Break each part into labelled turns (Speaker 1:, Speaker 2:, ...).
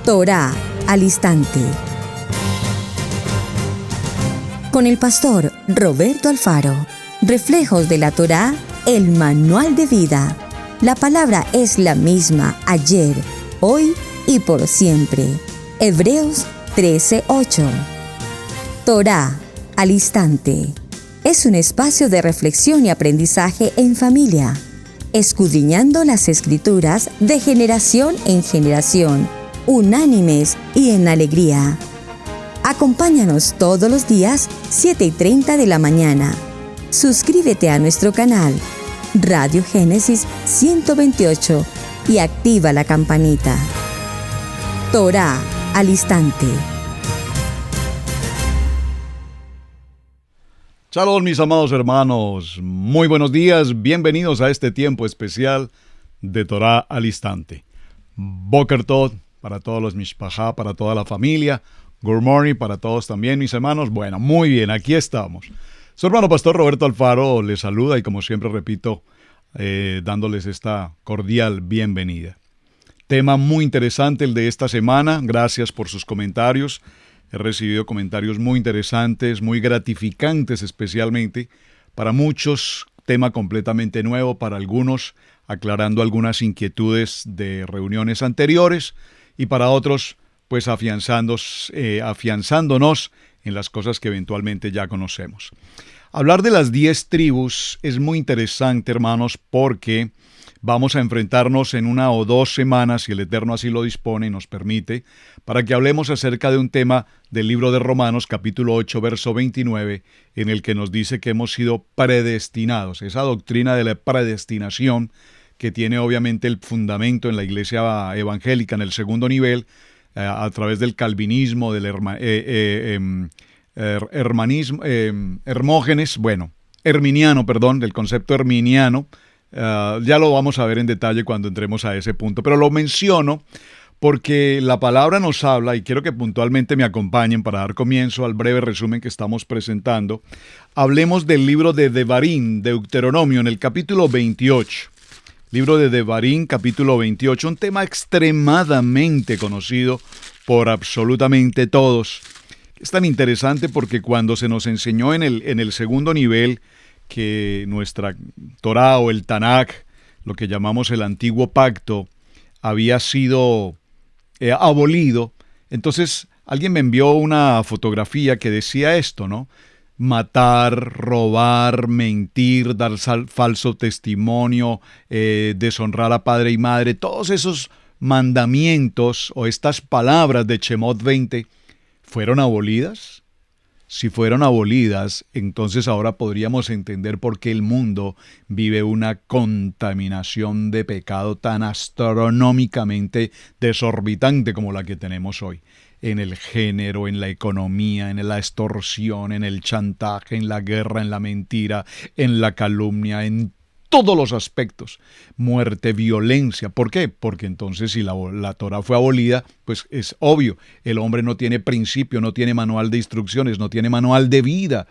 Speaker 1: Torá al instante. Con el pastor Roberto Alfaro. Reflejos de la Torá, el manual de vida. La palabra es la misma ayer, hoy y por siempre. Hebreos 13:8. Torá al instante. Es un espacio de reflexión y aprendizaje en familia, escudriñando las Escrituras de generación en generación, unánimes y en alegría. Acompáñanos todos los días, 7:30 de la mañana. Suscríbete a nuestro canal, Radio Génesis 128, y activa la campanita. Torá al instante.
Speaker 2: Shalom, mis amados hermanos. Muy buenos días. Bienvenidos a este tiempo especial de Torá al instante. Boker Tov para todos los mishpachá, para toda la familia. Good morning para todos también, mis hermanos. Bueno, muy bien, aquí estamos. Su hermano pastor Roberto Alfaro les saluda y, como siempre repito, dándoles esta cordial bienvenida. Tema muy interesante el de esta semana. Gracias por sus comentarios. He recibido comentarios muy interesantes, muy gratificantes especialmente. Para muchos, tema completamente nuevo. Para algunos, aclarando algunas inquietudes de reuniones anteriores. Y para otros, pues afianzándonos en las cosas que eventualmente ya conocemos. Hablar de las 10 tribus es muy interesante, hermanos, porque vamos a enfrentarnos en 1 o 2 semanas, si el Eterno así lo dispone y nos permite, para que hablemos acerca de un tema del libro de Romanos, capítulo 8, verso 29, en el que nos dice que hemos sido predestinados. Esa doctrina de la predestinación, que tiene obviamente el fundamento en la iglesia evangélica en el segundo nivel, a través del calvinismo, del del concepto herminiano. Ya lo vamos a ver en detalle cuando entremos a ese punto, pero lo menciono porque la palabra nos habla, y quiero que puntualmente me acompañen para dar comienzo al breve resumen que estamos presentando. Hablemos del libro de Devarim, Deuteronomio, en el capítulo 28. Libro de Devarim, capítulo 28, un tema extremadamente conocido por absolutamente todos. Es tan interesante porque cuando se nos enseñó en el segundo nivel que nuestra Torá o el Tanakh, lo que llamamos el Antiguo Pacto, había sido abolido, entonces alguien me envió una fotografía que decía esto, ¿no? Matar, robar, mentir, dar falso testimonio, deshonrar a padre y madre, todos esos mandamientos o estas palabras de Shemot 20, ¿fueron abolidas? Si fueron abolidas, entonces ahora podríamos entender por qué el mundo vive una contaminación de pecado tan astronómicamente desorbitante como la que tenemos hoy. En el género, en la economía, en la extorsión, en el chantaje, en la guerra, en la mentira, en la calumnia, en todos los aspectos. Muerte, violencia. ¿Por qué? Porque entonces si la Torá fue abolida, pues es obvio, el hombre no tiene principio, no tiene manual de instrucciones, no tiene manual de vida.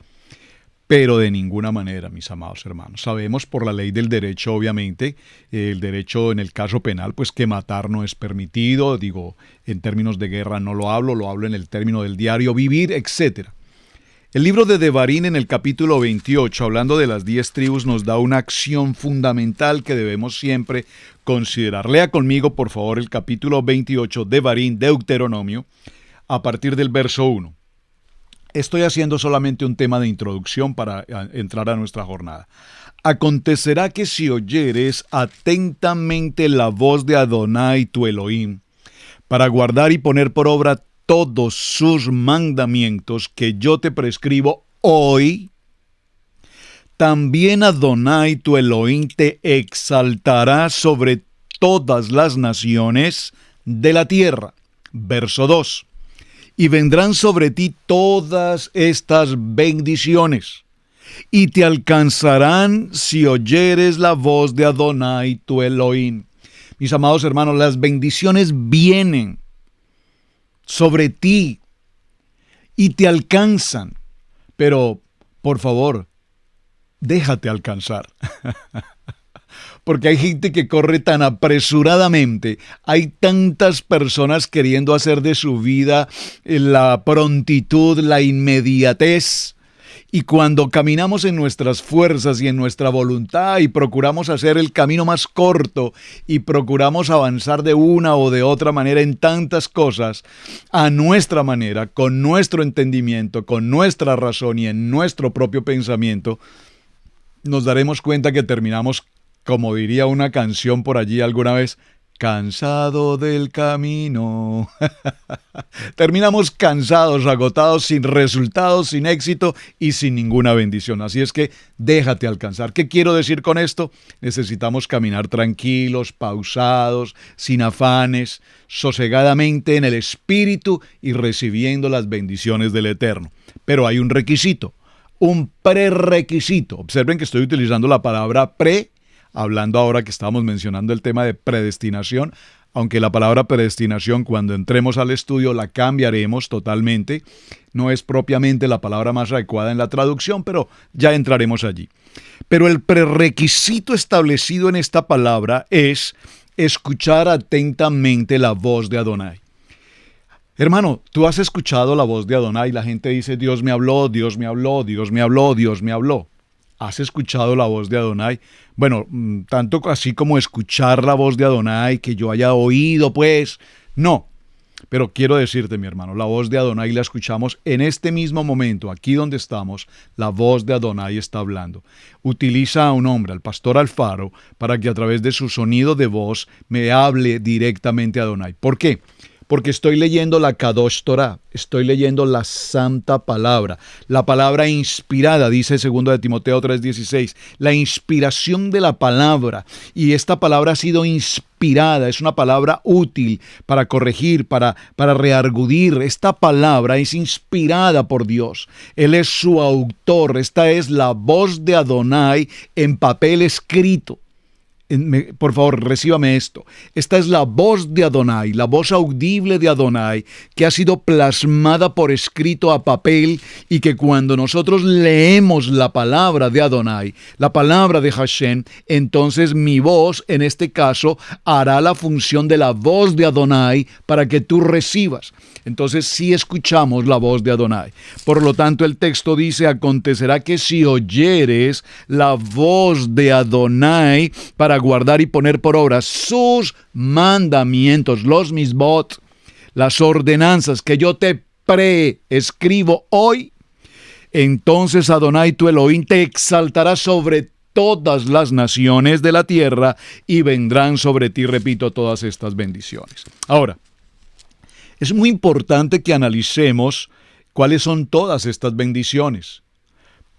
Speaker 2: Pero de ninguna manera, mis amados hermanos. Sabemos por la ley del derecho, obviamente, el derecho en el caso penal, pues que matar no es permitido. Digo, en términos de guerra no lo hablo en el término del diario vivir, etc. El libro de Devarim en el capítulo 28, hablando de las 10 tribus, nos da una acción fundamental que debemos siempre considerar. Lea conmigo, por favor, el capítulo 28, Devarim, Deuteronomio, a partir del verso 1. Estoy haciendo solamente un tema de introducción para entrar a nuestra jornada. Acontecerá que si oyeres atentamente la voz de Adonai tu Elohim, para guardar y poner por obra todos sus mandamientos que yo te prescribo hoy, también Adonai tu Elohim te exaltará sobre todas las naciones de la tierra. Verso 2. Y vendrán sobre ti todas estas bendiciones, y te alcanzarán si oyeres la voz de Adonai tu Elohim. Mis amados hermanos, las bendiciones vienen sobre ti y te alcanzan, pero por favor, déjate alcanzar. porque hay gente que corre tan apresuradamente, hay tantas personas queriendo hacer de su vida la prontitud, la inmediatez. Y cuando caminamos en nuestras fuerzas y en nuestra voluntad y procuramos hacer el camino más corto y procuramos avanzar de una o de otra manera en tantas cosas, a nuestra manera, con nuestro entendimiento, con nuestra razón y en nuestro propio pensamiento, nos daremos cuenta que terminamos, como diría una canción por allí alguna vez, cansado del camino. Terminamos cansados, agotados, sin resultados, sin éxito y sin ninguna bendición. Así es que déjate alcanzar. ¿Qué quiero decir con esto? Necesitamos caminar tranquilos, pausados, sin afanes, sosegadamente en el Espíritu y recibiendo las bendiciones del Eterno. Pero hay un requisito, un prerequisito. Observen que estoy utilizando la palabra hablando ahora que estamos mencionando el tema de predestinación, aunque la palabra predestinación cuando entremos al estudio la cambiaremos totalmente, no es propiamente la palabra más adecuada en la traducción, pero ya entraremos allí. Pero el prerequisito establecido en esta palabra es escuchar atentamente la voz de Adonai. Hermano, tú has escuchado la voz de Adonai, la gente dice, Dios me habló, Dios me habló, Dios me habló, Dios me habló. ¿Has escuchado la voz de Adonai? Bueno, tanto así como escuchar la voz de Adonai, que yo haya oído, pues, no. Pero quiero decirte, mi hermano, la voz de Adonai la escuchamos en este mismo momento, aquí donde estamos, la voz de Adonai está hablando. Utiliza a un hombre, al pastor Alfaro, para que a través de su sonido de voz me hable directamente a Adonai. ¿Por qué? Porque estoy leyendo la Kadosh Torah, estoy leyendo la Santa Palabra, la palabra inspirada, dice 2 de Timoteo 3:16, la inspiración de la palabra, y esta palabra ha sido inspirada, es una palabra útil para corregir, para reargudir. Esta palabra es inspirada por Dios, Él es su autor, esta es la voz de Adonai en papel escrito. Por favor, recíbame esto. Esta es la voz de Adonai, la voz audible de Adonai, que ha sido plasmada por escrito a papel y que cuando nosotros leemos la palabra de Adonai, la palabra de Hashem, entonces mi voz, en este caso, hará la función de la voz de Adonai para que tú recibas. Entonces sí escuchamos la voz de Adonai. Por lo tanto, el texto dice, acontecerá que si oyeres la voz de Adonai para guardar y poner por obra sus mandamientos, los misbot, las ordenanzas que yo te prescribo hoy, entonces Adonai tu Elohim te exaltará sobre todas las naciones de la tierra y vendrán sobre ti, repito, todas estas bendiciones. Ahora, es muy importante que analicemos cuáles son todas estas bendiciones,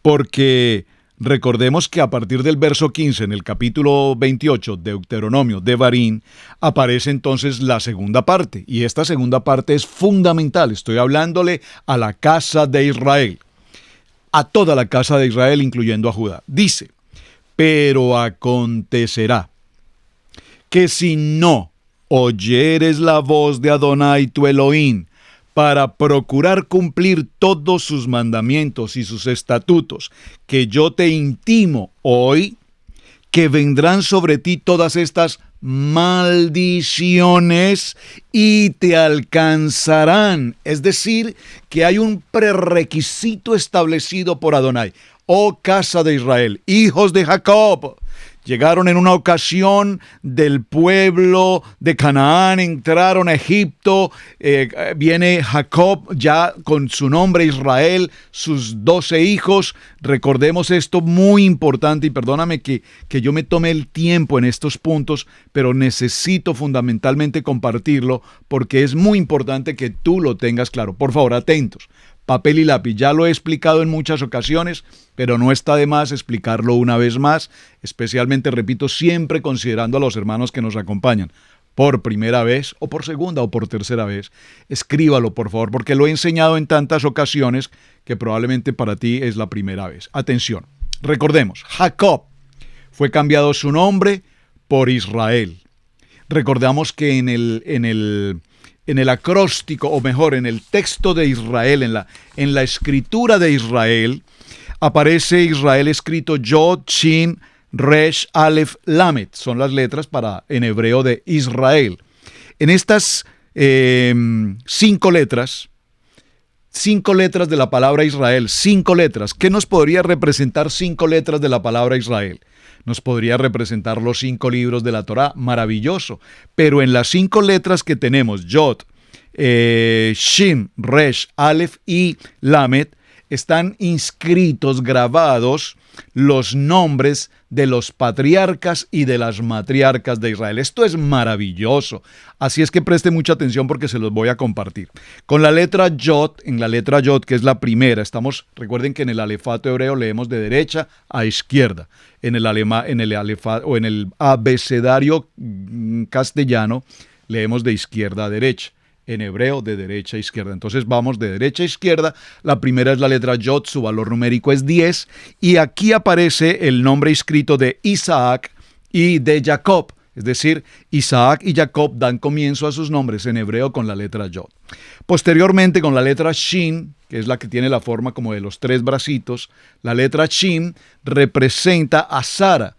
Speaker 2: porque recordemos que a partir del verso 15 en el capítulo 28 de Deuteronomio, Devarim, aparece entonces la segunda parte, y esta segunda parte es fundamental. Estoy hablándole a la casa de Israel, a toda la casa de Israel, incluyendo a Judá. Dice, pero acontecerá que si no oyeres la voz de Adonai tu Elohim, para procurar cumplir todos sus mandamientos y sus estatutos, que yo te intimo hoy, que vendrán sobre ti todas estas maldiciones y te alcanzarán. Es decir, que hay un prerequisito establecido por Adonai. Oh casa de Israel, hijos de Jacob. Llegaron en una ocasión del pueblo de Canaán, entraron a Egipto, viene Jacob ya con su nombre Israel, sus 12 hijos. Recordemos esto muy importante y perdóname que yo me tome el tiempo en estos puntos, pero necesito fundamentalmente compartirlo porque es muy importante que tú lo tengas claro. Por favor, atentos. Papel y lápiz, ya lo he explicado en muchas ocasiones, pero no está de más explicarlo una vez más, especialmente, repito, siempre considerando a los hermanos que nos acompañan por primera vez, o por segunda, o por tercera vez. Escríbalo, por favor, porque lo he enseñado en tantas ocasiones que probablemente para ti es la primera vez. Atención, recordemos, Jacob fue cambiado su nombre por Israel. Recordamos que en el acróstico, o mejor, en el texto de Israel, en la escritura de Israel, aparece Israel escrito Yod, Shin, Resh, Aleph, Lamet. Son las letras en hebreo de Israel. En estas 5 letras de la palabra Israel, 5 letras. ¿Qué nos podría representar 5 letras de la palabra Israel? Nos podría representar los 5 libros de la Torá, maravilloso. Pero en las 5 letras que tenemos, Yod, Shin, Resh, Aleph y Lamet, están inscritos, grabados, los nombres de los patriarcas y de las matriarcas de Israel. Esto es maravilloso. Así es que preste mucha atención porque se los voy a compartir. Con la letra Yod, en la letra Yod, que es la primera, recuerden que en el alefato hebreo leemos de derecha a izquierda. En el abecedario castellano leemos de izquierda a derecha. En hebreo, de derecha a izquierda. Entonces vamos de derecha a izquierda. La primera es la letra Yod, su valor numérico es 10. Y aquí aparece el nombre escrito de Isaac y de Jacob. Es decir, Isaac y Jacob dan comienzo a sus nombres en hebreo con la letra Yod. Posteriormente, con la letra Shin, que es la que tiene la forma como de los 3 bracitos, la letra Shin representa a Sara.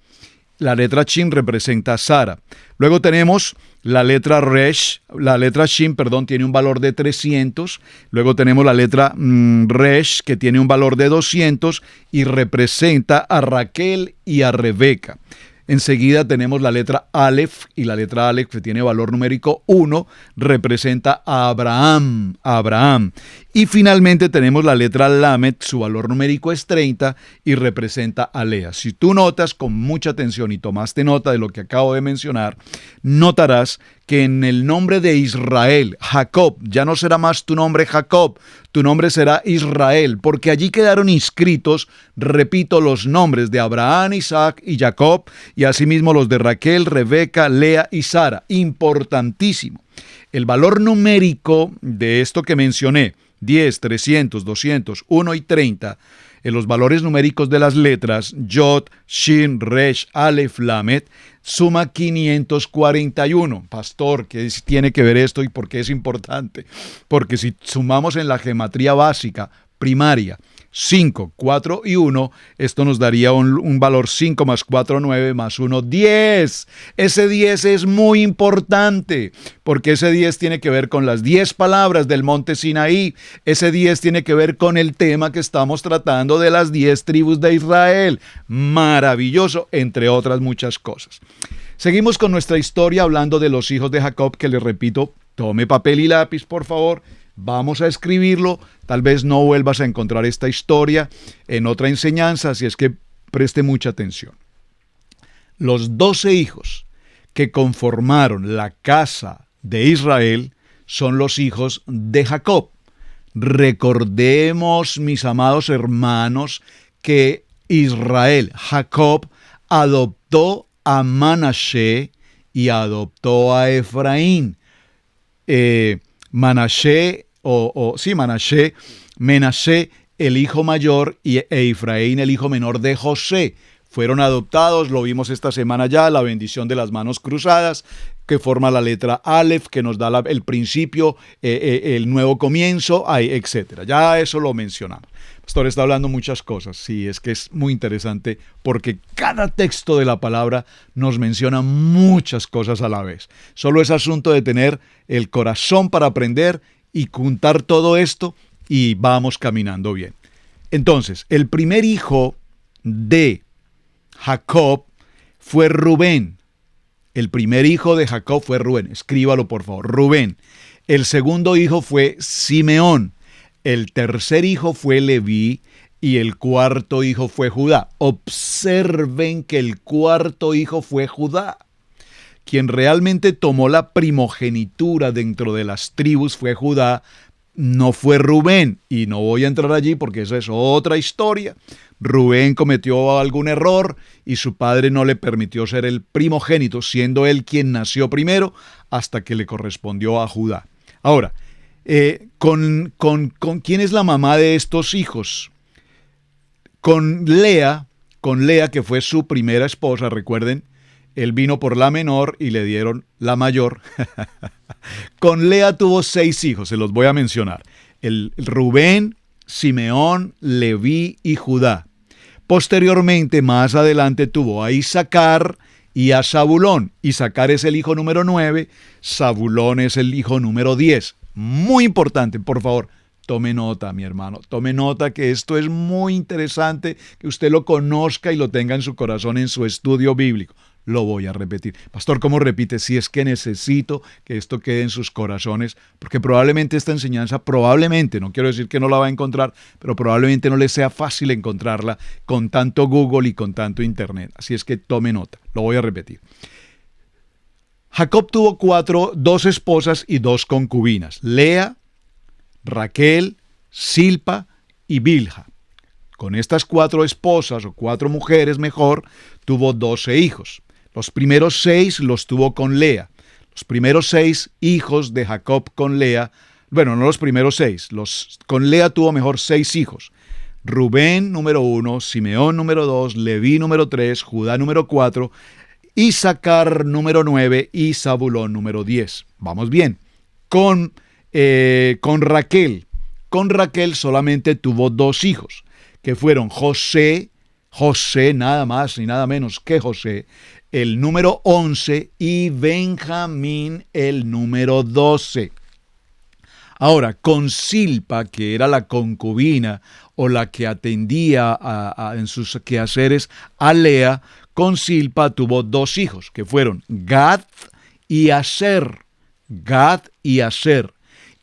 Speaker 2: La letra Shin representa a Sara. Luego tenemos la letra Resh, la letra Shin, tiene un valor de 300. Luego tenemos la letra Resh, que tiene un valor de 200 y representa a Raquel y a Rebeca. Enseguida tenemos la letra Aleph, y la letra Aleph, que tiene valor numérico 1, representa a Abraham. Y finalmente tenemos la letra Lamet, su valor numérico es 30 y representa a Lea. Si tú notas con mucha atención y tomaste nota de lo que acabo de mencionar, notarás que en el nombre de Israel, Jacob, ya no será más tu nombre Jacob, tu nombre será Israel, porque allí quedaron inscritos, repito, los nombres de Abraham, Isaac y Jacob, y asimismo los de Raquel, Rebeca, Lea y Sara. Importantísimo. El valor numérico de esto que mencioné, 10, 300, 200, 1 y 30, en los valores numéricos de las letras Yod, Shin, Resh, Aleph, Lamet, suma 541. Pastor, ¿qué tiene que ver esto y por qué es importante? Porque si sumamos en la gematría básica, primaria, 5, 4 y 1, esto nos daría un valor 5 más 4, 9 más 1, 10. Ese 10 es muy importante, porque ese 10 tiene que ver con las 10 palabras del monte Sinaí. Ese 10 tiene que ver con el tema que estamos tratando de las 10 tribus de Israel. Maravilloso, entre otras muchas cosas. Seguimos con nuestra historia hablando de los hijos de Jacob, que les repito, tome papel y lápiz, por favor. Vamos a escribirlo, tal vez no vuelvas a encontrar esta historia en otra enseñanza, así es que preste mucha atención. Los 12 hijos que conformaron la casa de Israel son los hijos de Jacob. Recordemos, mis amados hermanos, que Jacob, adoptó a Manashe y adoptó a Efraín. Menashe, el hijo mayor, e Efraín, el hijo menor de José. Fueron adoptados, lo vimos esta semana ya, la bendición de las manos cruzadas, que forma la letra Aleph, que nos da el principio, el nuevo comienzo, etc. Ya eso lo mencionamos. Pastor está hablando muchas cosas. Sí, es que es muy interesante porque cada texto de la palabra nos menciona muchas cosas a la vez. Solo es asunto de tener el corazón para aprender y juntar todo esto y vamos caminando bien. Entonces, el primer hijo de Jacob fue Rubén. El primer hijo de Jacob fue Rubén. Escríbalo, por favor. Rubén. El segundo hijo fue Simeón. El tercer hijo fue Leví y el cuarto hijo fue Judá. Observen que el cuarto hijo fue Judá. Quien realmente tomó la primogenitura dentro de las tribus fue Judá, no fue Rubén. Y no voy a entrar allí porque eso es otra historia. Rubén cometió algún error y su padre no le permitió ser el primogénito, siendo él quien nació primero hasta que le correspondió a Judá. Ahora, ¿con quién es la mamá de estos hijos? Con Lea, que fue su primera esposa, recuerden, él vino por la menor y le dieron la mayor. Con Lea tuvo 6 hijos, se los voy a mencionar. El Rubén, Simeón, Leví y Judá. Posteriormente, más adelante, tuvo a Isacar y a Zabulón. Isacar es el hijo número 9, Zabulón es el hijo número 10. Muy importante, por favor, tome nota, mi hermano. Tome nota que esto es muy interesante, que usted lo conozca y lo tenga en su corazón en su estudio bíblico. Lo voy a repetir. Pastor, ¿cómo repite? Si es que necesito que esto quede en sus corazones, porque probablemente esta enseñanza, no quiero decir que no la va a encontrar, pero probablemente no le sea fácil encontrarla con tanto Google y con tanto Internet. Así es que tome nota. Lo voy a repetir. Jacob tuvo 2 esposas y 2 concubinas: Lea, Raquel, Silpa y Bilha. Con estas 4 esposas, o 4 mujeres mejor, tuvo 12 hijos. Los primeros 6 los tuvo con Lea. Los primeros 6 hijos de Jacob con Lea, bueno, no los primeros 6, con Lea tuvo mejor 6 hijos. Rubén número 1, Simeón número 2, Leví número 3, Judá número 4, Isacar número 9 y Zabulón número 10. Vamos bien. Con Raquel. Con Raquel solamente tuvo 2 hijos, que fueron José, nada más ni nada menos que José, el número 11, y Benjamín, el número 12. Ahora, con Silpa, que era la concubina o la que atendía en sus quehaceres a Lea, con Silpa tuvo 2 hijos, que fueron Gad y Aser.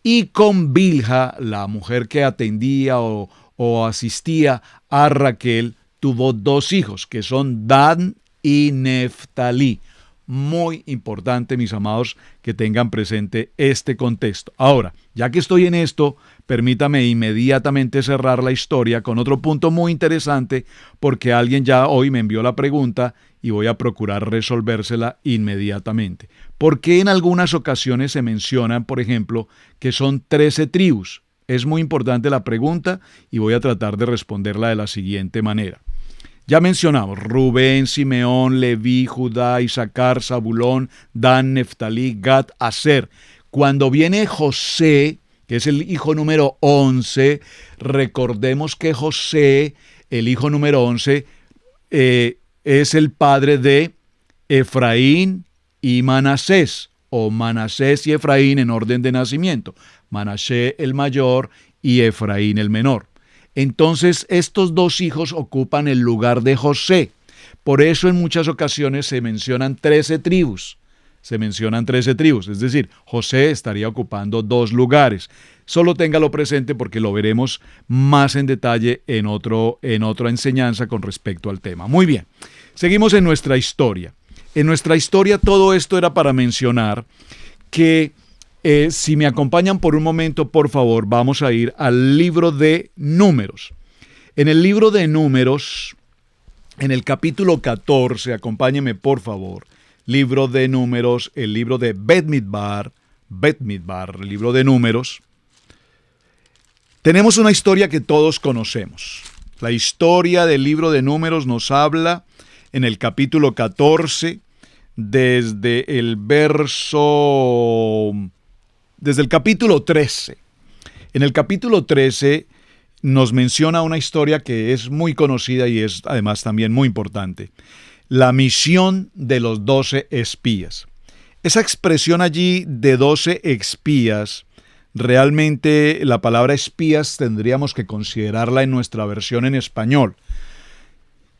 Speaker 2: Y con Bilha, la mujer que atendía o asistía a Raquel, tuvo 2 hijos, que son Dan y Neftalí. Muy importante, mis amados, que tengan presente este contexto. Ahora, ya que estoy en esto, permítame inmediatamente cerrar la historia con otro punto muy interesante, porque alguien ya hoy me envió la pregunta y voy a procurar resolvérsela inmediatamente. ¿Por qué en algunas ocasiones se mencionan, por ejemplo, que son 13 tribus? Es muy importante la pregunta y voy a tratar de responderla de la siguiente manera. Ya mencionamos Rubén, Simeón, Leví, Judá, Isacar, Zabulón, Dan, Neftalí, Gad, Aser. Cuando viene José, que es el hijo número 11, recordemos que José, el hijo número 11, es el padre de Efraín y Manasés, o Manasés y Efraín en orden de nacimiento. Manasés el mayor y Efraín el menor. Entonces, estos 2 hijos ocupan el lugar de José. Por eso en muchas ocasiones se mencionan 13 tribus. Es decir, José estaría ocupando 2 lugares. Solo téngalo presente porque lo veremos más en detalle en otra enseñanza con respecto al tema. Muy bien, seguimos en nuestra historia. En nuestra historia todo esto era para mencionar que si me acompañan por un momento, por favor, vamos a ir al libro de Números. En el libro de Números, en el capítulo 14, acompáñenme por favor, libro de Números, el libro de Bet-Midbar, el libro de Números. Tenemos una historia que todos conocemos. La historia del libro de Números nos habla en el capítulo 14, desde el capítulo 13. En el capítulo 13 nos menciona una historia que es muy conocida y es además también muy importante. La misión de los 12 espías. Esa expresión allí de 12 espías, realmente la palabra espías tendríamos que considerarla en nuestra versión en español.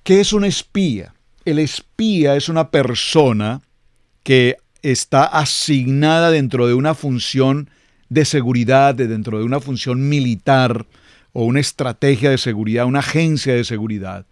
Speaker 2: ¿Qué es un espía? El espía es una persona que está asignada dentro de una función de seguridad, dentro de una función militar o una estrategia de seguridad, una agencia de seguridad,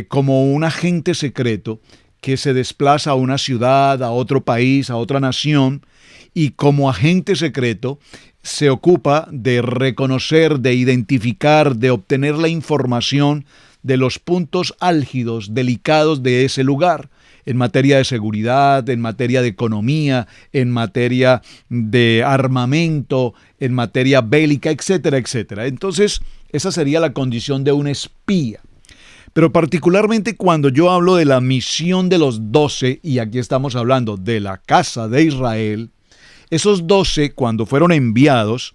Speaker 2: como un agente secreto que se desplaza a una ciudad, a otro país, a otra nación, y como agente secreto se ocupa de reconocer, de identificar, de obtener la información de los puntos álgidos, delicados de ese lugar, en materia de seguridad, en materia de economía, en materia de armamento, en materia bélica, etcétera, etcétera. Entonces, esa sería la condición de un espía. Pero particularmente cuando yo hablo de la misión de los 12, y aquí estamos hablando de la casa de Israel, esos 12, cuando fueron enviados,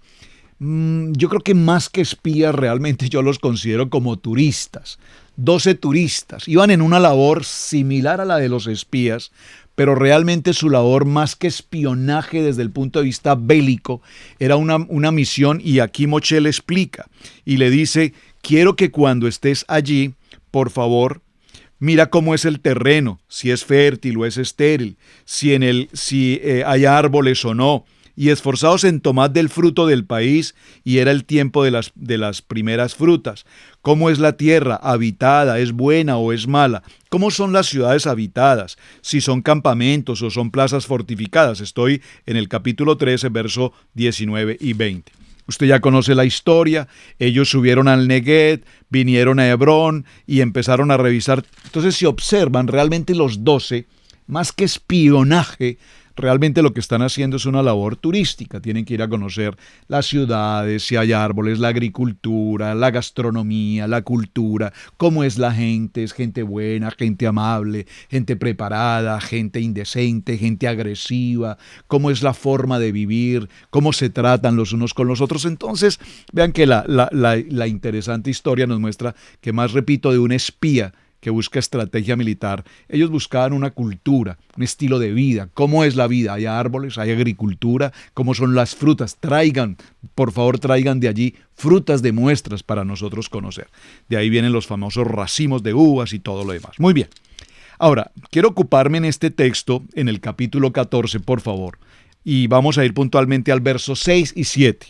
Speaker 2: Yo creo que más que espías, realmente yo los considero como turistas. 12 turistas. Iban en una labor similar a la de los espías, pero realmente su labor, más que espionaje desde el punto de vista bélico, era una misión, y aquí Moshé explica y le dice: quiero que cuando estés allí, por favor, mira cómo es el terreno, si es fértil o es estéril, si hay árboles o no, y esforzaos en tomar del fruto del país, y era el tiempo de las primeras frutas. ¿Cómo es la tierra? ¿Habitada? ¿Es buena o es mala? ¿Cómo son las ciudades habitadas? Si son campamentos o son plazas fortificadas. Estoy en el capítulo 13, verso 19 y 20. Usted ya conoce la historia. Ellos subieron al Neguev, vinieron a Hebrón y empezaron a revisar. Entonces, si observan, realmente los 12, más que espionaje, realmente lo que están haciendo es una labor turística. Tienen que ir a conocer las ciudades, si hay árboles, la agricultura, la gastronomía, la cultura, cómo es la gente. Es gente buena, gente amable, gente preparada, gente indecente, gente agresiva, cómo es la forma de vivir, cómo se tratan los unos con los otros. Entonces, vean que la interesante historia nos muestra que, más repito, de un espía que busca estrategia militar, ellos buscaban una cultura, un estilo de vida. ¿Cómo es la vida? Hay árboles, hay agricultura, ¿cómo son las frutas? Traigan, por favor, traigan de allí frutas de muestras para nosotros conocer. De ahí vienen los famosos racimos de uvas y todo lo demás. Muy bien. Ahora, quiero ocuparme en este texto, en el capítulo 14, por favor, y vamos a ir puntualmente al verso 6 y 7.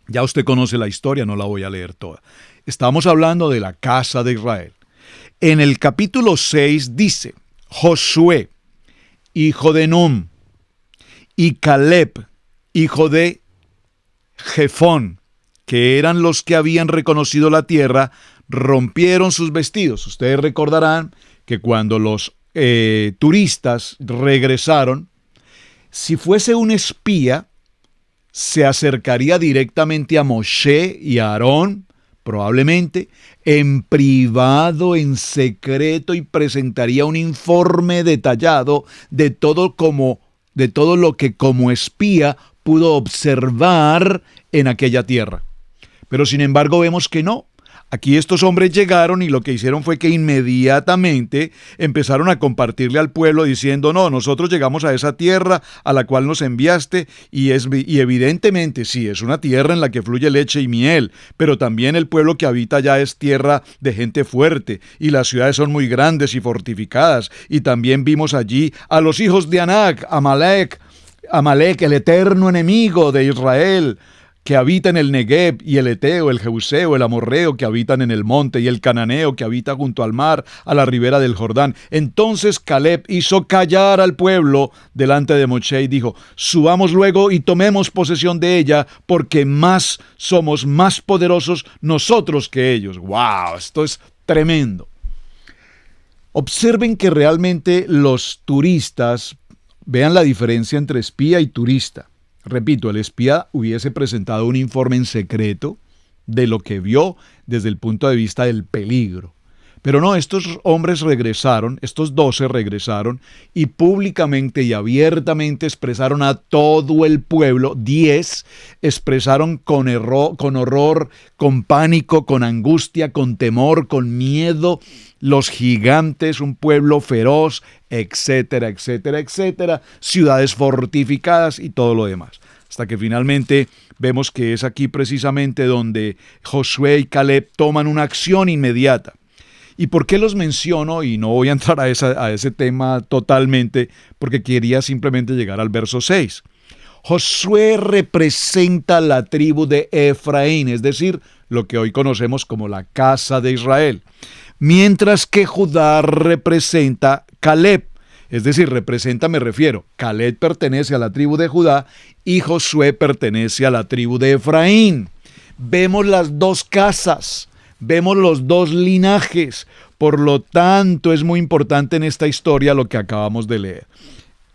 Speaker 2: Ya usted conoce la historia, no la voy a leer toda. Estamos hablando de la casa de Israel. En el capítulo 6 dice: Josué, hijo de Nun, y Caleb, hijo de Jefón, que eran los que habían reconocido la tierra, rompieron sus vestidos. Ustedes recordarán que cuando los turistas regresaron, si fuese un espía, se acercaría directamente a Moshe y a Aarón, probablemente en privado, en secreto, y presentaría un informe detallado de todo lo que como espía pudo observar en aquella tierra. Pero sin embargo vemos que no. Aquí estos hombres llegaron y lo que hicieron fue que inmediatamente empezaron a compartirle al pueblo diciendo: no, nosotros llegamos a esa tierra a la cual nos enviaste, y evidentemente sí, es una tierra en la que fluye leche y miel, pero también el pueblo que habita allá es tierra de gente fuerte, y las ciudades son muy grandes y fortificadas, y también vimos allí a los hijos de Anac, Amalek, el eterno enemigo de Israel, que habita en el Neguev, y el Eteo, el Jebuseo, el Amorreo, que habitan en el monte, y el Cananeo, que habita junto al mar, a la ribera del Jordán. Entonces Caleb hizo callar al pueblo delante de Moshe y dijo: subamos luego y tomemos posesión de ella, porque somos más poderosos nosotros que ellos. ¡Wow! Esto es tremendo. Observen que realmente los turistas, vean la diferencia entre espía y turista. Repito, el espía hubiese presentado un informe en secreto de lo que vio desde el punto de vista del peligro. Pero no, estos hombres regresaron, estos 12 regresaron, y públicamente y abiertamente expresaron a todo el pueblo. 10 expresaron con horror, con pánico, con angustia, con temor, con miedo, los gigantes, un pueblo feroz, etcétera, etcétera, etcétera, ciudades fortificadas y todo lo demás. Hasta que finalmente vemos que es aquí precisamente donde Josué y Caleb toman una acción inmediata. ¿Y por qué los menciono? Y no voy a entrar a ese tema totalmente, porque quería simplemente llegar al verso 6. Josué representa la tribu de Efraín, es decir, lo que hoy conocemos como la casa de Israel. Mientras que Judá representa Caleb, es decir, me refiero, Caleb pertenece a la tribu de Judá y Josué pertenece a la tribu de Efraín. Vemos las dos casas, vemos los dos linajes, por lo tanto es muy importante en esta historia lo que acabamos de leer.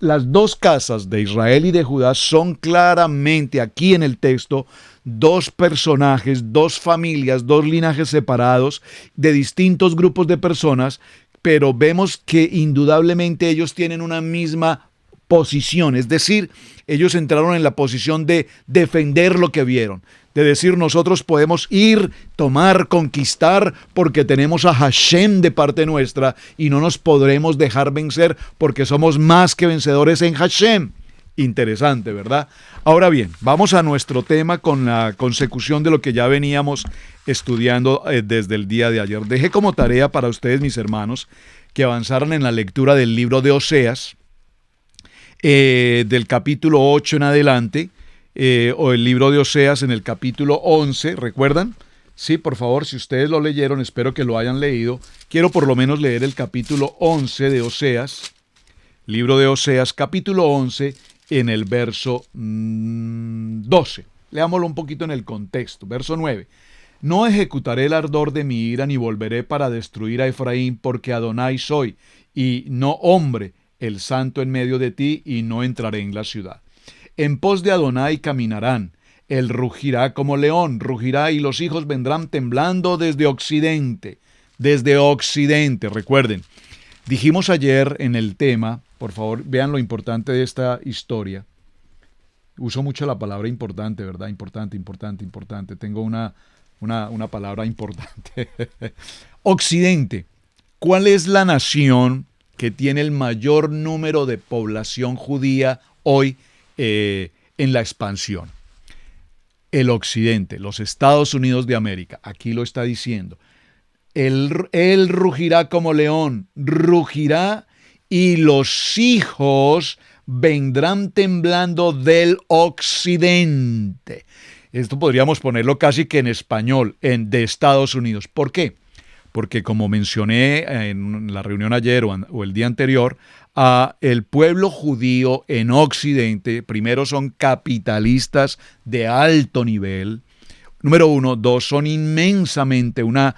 Speaker 2: Las dos casas de Israel y de Judá son claramente aquí en el texto dos personajes, dos familias, dos linajes separados de distintos grupos de personas, pero vemos que indudablemente ellos tienen una misma posición, es decir, ellos entraron en la posición de defender lo que vieron, de decir nosotros podemos ir, tomar, conquistar porque tenemos a Hashem de parte nuestra y no nos podremos dejar vencer porque somos más que vencedores en Hashem. Interesante, ¿verdad? Ahora bien, vamos a nuestro tema con la consecución de lo que ya veníamos estudiando desde el día de ayer. Dejé como tarea para ustedes, mis hermanos, que avanzaran en la lectura del libro de Oseas, del capítulo 8 en adelante, o el libro de Oseas en el capítulo 11, ¿recuerdan? Sí, por favor, si ustedes lo leyeron, espero que lo hayan leído. Quiero por lo menos leer el capítulo 11 de Oseas, libro de Oseas, capítulo 11, en el verso 12. Leámoslo un poquito en el contexto. Verso 9. No ejecutaré el ardor de mi ira, ni volveré para destruir a Efraín, porque Adonai soy, y no hombre, el santo en medio de ti, y no entraré en la ciudad. En pos de Adonai caminarán, él rugirá como león, rugirá, y los hijos vendrán temblando desde occidente. Desde occidente, recuerden. Dijimos ayer en el tema, por favor, vean lo importante de esta historia. Uso mucho la palabra importante, ¿verdad? Importante. Tengo una palabra importante. Occidente. ¿Cuál es la nación que tiene el mayor número de población judía hoy en la expansión? El Occidente, los Estados Unidos de América. Aquí lo está diciendo. Él rugirá como león, rugirá, y los hijos vendrán temblando del occidente. Esto podríamos ponerlo casi que en español, de Estados Unidos. ¿Por qué? Porque como mencioné en la reunión ayer o el día anterior, el pueblo judío en Occidente, primero son capitalistas de alto nivel. Número uno. Dos, son inmensamente, una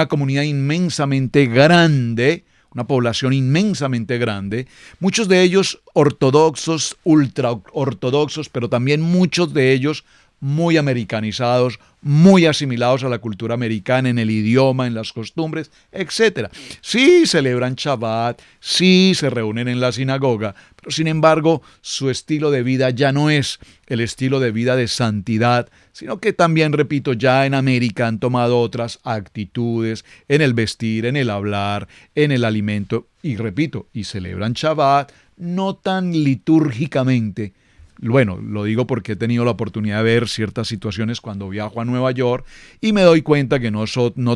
Speaker 2: comunidad inmensamente grande, una población inmensamente grande, muchos de ellos ortodoxos, ultraortodoxos, pero también muchos de ellos muy americanizados, muy asimilados a la cultura americana en el idioma, en las costumbres, etc. Sí celebran Shabbat, sí se reúnen en la sinagoga, pero sin embargo su estilo de vida ya no es el estilo de vida de santidad, sino que también, repito, ya en América han tomado otras actitudes en el vestir, en el hablar, en el alimento, y repito, y celebran Shabbat no tan litúrgicamente. Bueno, lo digo porque he tenido la oportunidad de ver ciertas situaciones cuando viajo a Nueva York y me doy cuenta que no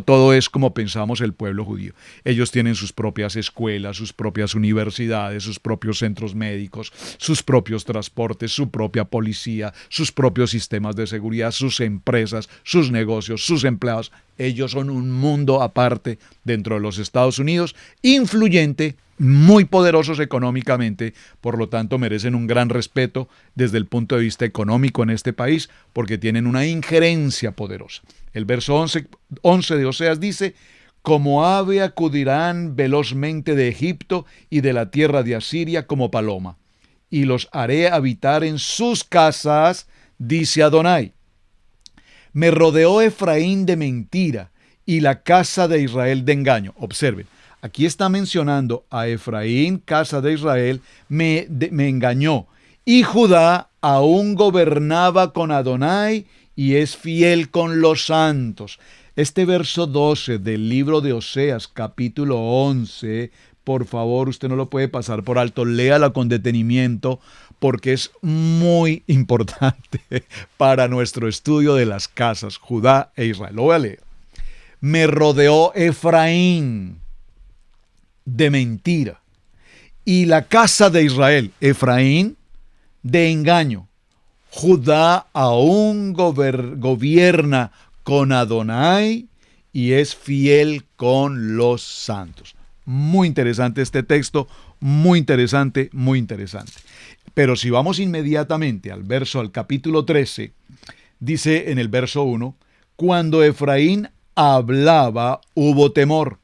Speaker 2: todo es como pensamos el pueblo judío. Ellos tienen sus propias escuelas, sus propias universidades, sus propios centros médicos, sus propios transportes, su propia policía, sus propios sistemas de seguridad, sus empresas, sus negocios, sus empleados. Ellos son un mundo aparte dentro de los Estados Unidos, influyente, muy poderosos económicamente, por lo tanto merecen un gran respeto desde el punto de vista económico en este país, porque tienen una injerencia poderosa. El verso 11 de Oseas dice: como ave acudirán velozmente de Egipto y de la tierra de Asiria como paloma, y los haré habitar en sus casas, dice Adonai. Me rodeó Efraín de mentira y la casa de Israel de engaño. Observen. Aquí está mencionando a Efraín, casa de Israel, me engañó. Y Judá aún gobernaba con Adonai y es fiel con los santos. Este verso 12 del libro de Oseas, capítulo 11, por favor, usted no lo puede pasar por alto. Léala con detenimiento porque es muy importante para nuestro estudio de las casas, Judá e Israel. Lo voy a leer. Me rodeó Efraín de mentira, y la casa de Israel, Efraín, de engaño. Judá aún gobierna con Adonai y es fiel con los santos. Muy interesante este texto, muy interesante. Pero si vamos inmediatamente al capítulo 13, dice en el verso 1, cuando Efraín hablaba, hubo temor.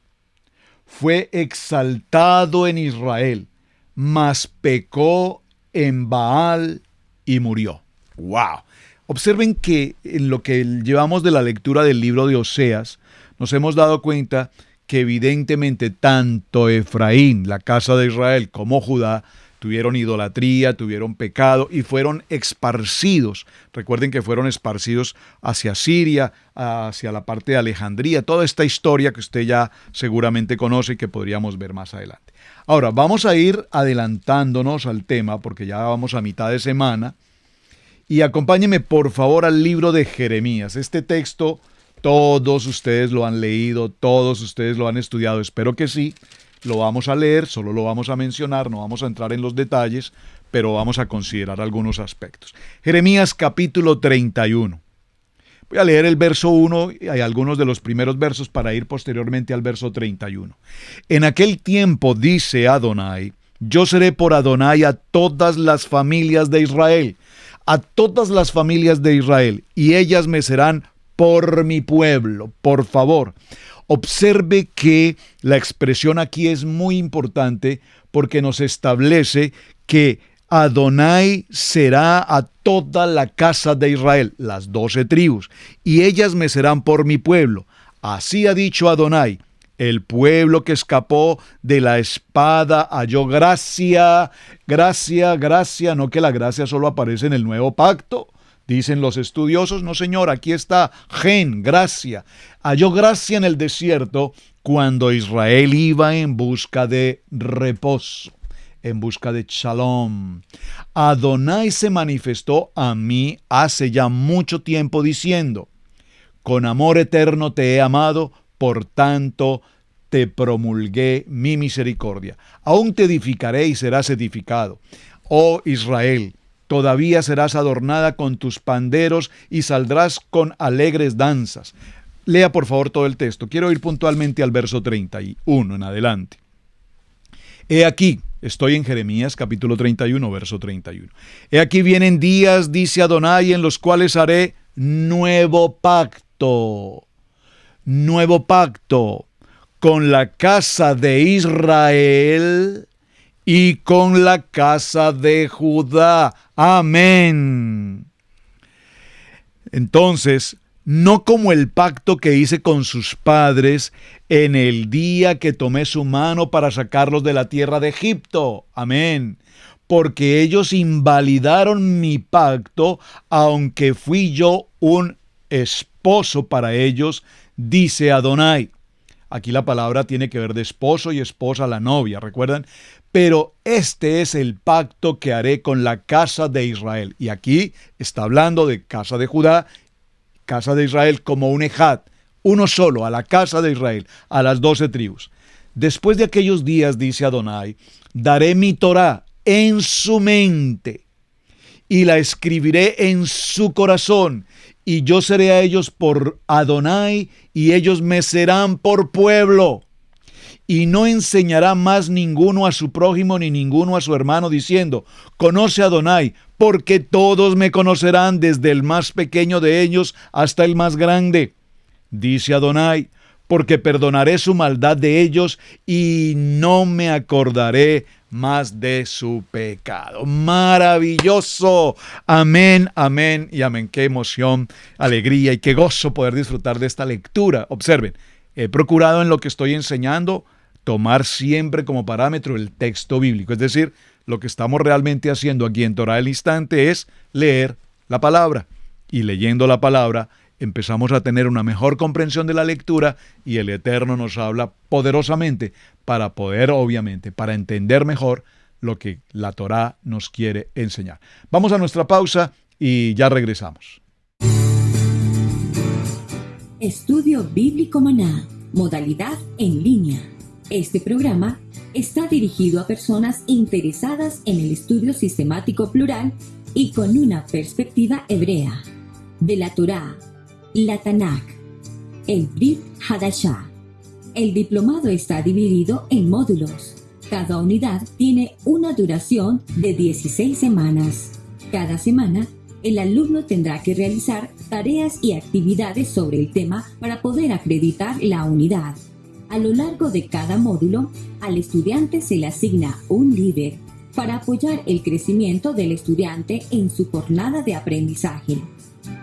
Speaker 2: Fue exaltado en Israel, mas pecó en Baal y murió. ¡Wow! Observen que en lo que llevamos de la lectura del libro de Oseas, nos hemos dado cuenta que evidentemente tanto Efraín, la casa de Israel, como Judá, tuvieron idolatría, tuvieron pecado y fueron esparcidos. Recuerden que fueron esparcidos hacia Siria, hacia la parte de Alejandría, toda esta historia que usted ya seguramente conoce y que podríamos ver más adelante. Ahora, vamos a ir adelantándonos al tema porque ya vamos a mitad de semana y acompáñenme por favor al libro de Jeremías. Este texto todos ustedes lo han leído, todos ustedes lo han estudiado, espero que sí. Lo vamos a leer, solo lo vamos a mencionar, no vamos a entrar en los detalles, pero vamos a considerar algunos aspectos. Jeremías capítulo 31. Voy a leer el verso 1 y algunos de los primeros versos para ir posteriormente al verso 31. En aquel tiempo, dice Adonai, yo seré por Adonai a todas las familias de Israel, a todas las familias de Israel, y ellas me serán por mi pueblo. Por favor, observe que la expresión aquí es muy importante porque nos establece que Adonai será a toda la casa de Israel, las 12 tribus, y ellas me serán por mi pueblo. Así ha dicho Adonai, el pueblo que escapó de la espada halló gracia, gracia, no que la gracia solo aparece en el nuevo pacto. Dicen los estudiosos, no señor, aquí está gen, gracia. Halló gracia en el desierto cuando Israel iba en busca de reposo, en busca de shalom. Adonai se manifestó a mí hace ya mucho tiempo diciendo, con amor eterno te he amado, por tanto te promulgué mi misericordia. Aún te edificaré y serás edificado. Oh Israel, todavía serás adornada con tus panderos y saldrás con alegres danzas. Lea por favor todo el texto. Quiero ir puntualmente al verso 31 en adelante. He aquí, estoy en Jeremías capítulo 31, verso 31. He aquí vienen días, dice Adonai, en los cuales haré nuevo pacto con la casa de Israel y con la casa de Judá. Amén. Entonces, no como el pacto que hice con sus padres en el día que tomé su mano para sacarlos de la tierra de Egipto. Amén. Porque ellos invalidaron mi pacto, aunque fui yo un esposo para ellos, dice Adonai. Aquí la palabra tiene que ver de esposo y esposa, la novia, ¿recuerdan? Pero este es el pacto que haré con la casa de Israel. Y aquí está hablando de casa de Judá, casa de Israel como un ejad, uno solo, a la casa de Israel, a las 12 tribus. Después de aquellos días, dice Adonai, daré mi Torá en su mente y la escribiré en su corazón. Y yo seré a ellos por Adonai, y ellos me serán por pueblo. Y no enseñará más ninguno a su prójimo ni ninguno a su hermano, diciendo, conoce a Adonai, porque todos me conocerán, desde el más pequeño de ellos hasta el más grande. Dice Adonai, porque perdonaré su maldad de ellos, y no me acordaré más de su pecado. Maravilloso. Amén, amén y amén. Qué emoción, alegría y qué gozo poder disfrutar de esta lectura. Observen, he procurado en lo que estoy enseñando tomar siempre como parámetro el texto bíblico. Es decir, lo que estamos realmente haciendo aquí en Torah al Instante es leer la palabra. Y leyendo la palabra empezamos a tener una mejor comprensión de la lectura y el Eterno nos habla poderosamente para poder, obviamente, para entender mejor lo que la Torá nos quiere enseñar. Vamos a nuestra pausa y ya regresamos.
Speaker 1: Estudio Bíblico Maná, modalidad en línea. Este programa está dirigido a personas interesadas en el estudio sistemático plural y con una perspectiva hebrea de la Torá, la Tanakh, el Brit Hadashah. El diplomado está dividido en módulos. Cada unidad tiene una duración de 16 semanas. Cada semana, el alumno tendrá que realizar tareas y actividades sobre el tema para poder acreditar la unidad. A lo largo de cada módulo, al estudiante se le asigna un líder para apoyar el crecimiento del estudiante en su jornada de aprendizaje.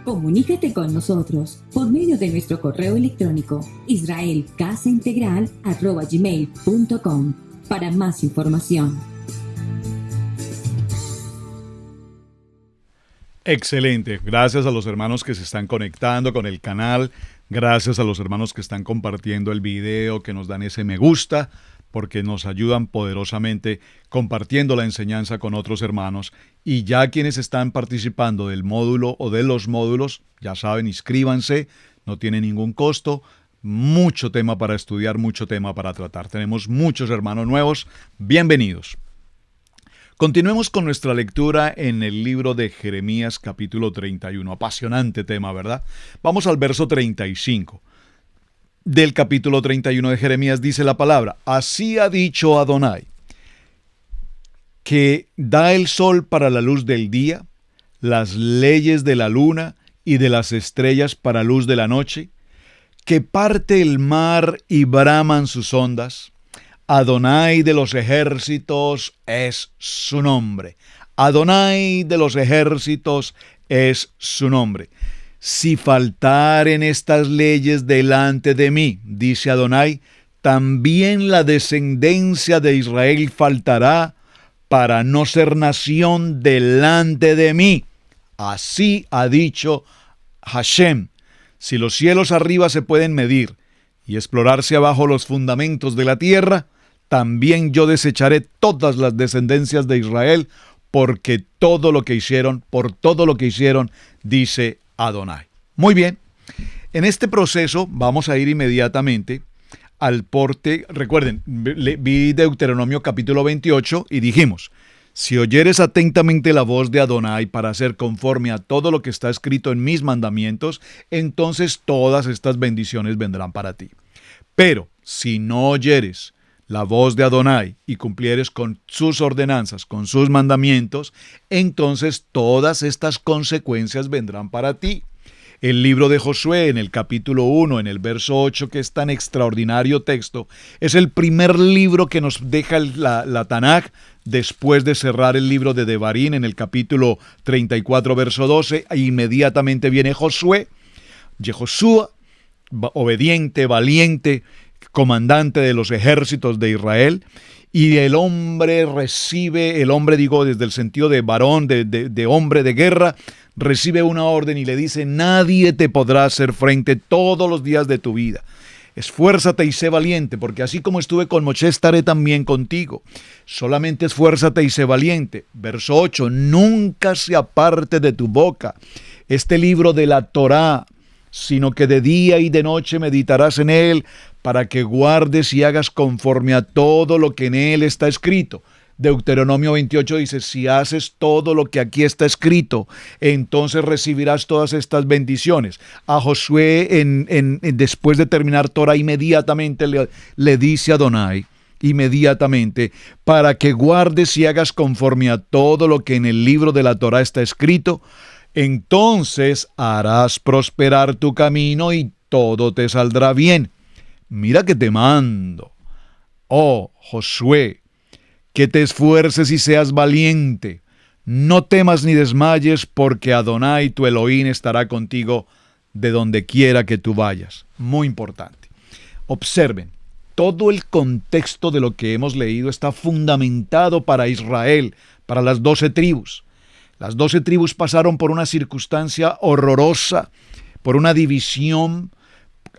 Speaker 1: Comunícate con nosotros por medio de nuestro correo electrónico israelcasaintegral@gmail.com para más información.
Speaker 2: Excelente. Gracias a los hermanos que se están conectando con el canal. Gracias a los hermanos que están compartiendo el video, que nos dan ese me gusta, porque nos ayudan poderosamente compartiendo la enseñanza con otros hermanos. Y ya quienes están participando del módulo o de los módulos, ya saben, inscríbanse, no tiene ningún costo. Mucho tema para estudiar, mucho tema para tratar. Tenemos muchos hermanos nuevos. Bienvenidos. Continuemos con nuestra lectura en el libro de Jeremías capítulo 31. Apasionante tema, ¿verdad? Vamos al verso 35. Del capítulo 31 de Jeremías dice la palabra: Así ha dicho Adonai, que da el sol para la luz del día, las leyes de la luna y de las estrellas para luz de la noche, que parte el mar y braman sus ondas. Adonai de los ejércitos es su nombre. Adonai de los ejércitos es su nombre. Si faltaren estas leyes delante de mí, dice Adonai, también la descendencia de Israel faltará para no ser nación delante de mí. Así ha dicho Hashem. Si los cielos arriba se pueden medir y explorarse abajo los fundamentos de la tierra, también yo desecharé todas las descendencias de Israel, porque por todo lo que hicieron, dice Adonai. Muy bien, en este proceso vamos a ir inmediatamente al porte. Recuerden, vi Deuteronomio capítulo 28 y dijimos: si oyeres atentamente la voz de Adonai para hacer conforme a todo lo que está escrito en mis mandamientos, entonces todas estas bendiciones vendrán para ti. Pero si no oyeres la voz de Adonai y cumplieres con sus ordenanzas, con sus mandamientos, entonces todas estas consecuencias vendrán para ti. El libro de Josué, en el capítulo 1, en el verso 8, que es tan extraordinario texto, es el primer libro que nos deja la Tanaj, después de cerrar el libro de Devarim, en el capítulo 34, verso 12, e inmediatamente viene Josué, obediente, valiente, comandante de los ejércitos de Israel, y el hombre digo desde el sentido de varón, de hombre de guerra, recibe una orden y le dice: nadie te podrá hacer frente todos los días de tu vida. Esfuérzate y sé valiente, porque así como estuve con Moshe, estaré también contigo. Solamente esfuérzate y sé valiente. Verso 8, nunca se aparte de tu boca este libro de la Torá, sino que de día y de noche meditarás en él, para que guardes y hagas conforme a todo lo que en él está escrito. Deuteronomio 28 dice: si haces todo lo que aquí está escrito, entonces recibirás todas estas bendiciones. A Josué, después de terminar Torah, inmediatamente le dice a Adonai, inmediatamente, para que guardes y hagas conforme a todo lo que en el libro de la Torah está escrito, entonces harás prosperar tu camino y todo te saldrá bien. Mira que te mando, oh Josué, que te esfuerces y seas valiente. No temas ni desmayes, porque Adonai tu Elohim estará contigo de donde quiera que tú vayas. Muy importante. Observen, todo el contexto de lo que hemos leído está fundamentado para Israel, para las 12 tribus. Las 12 tribus pasaron por una circunstancia horrorosa, por una división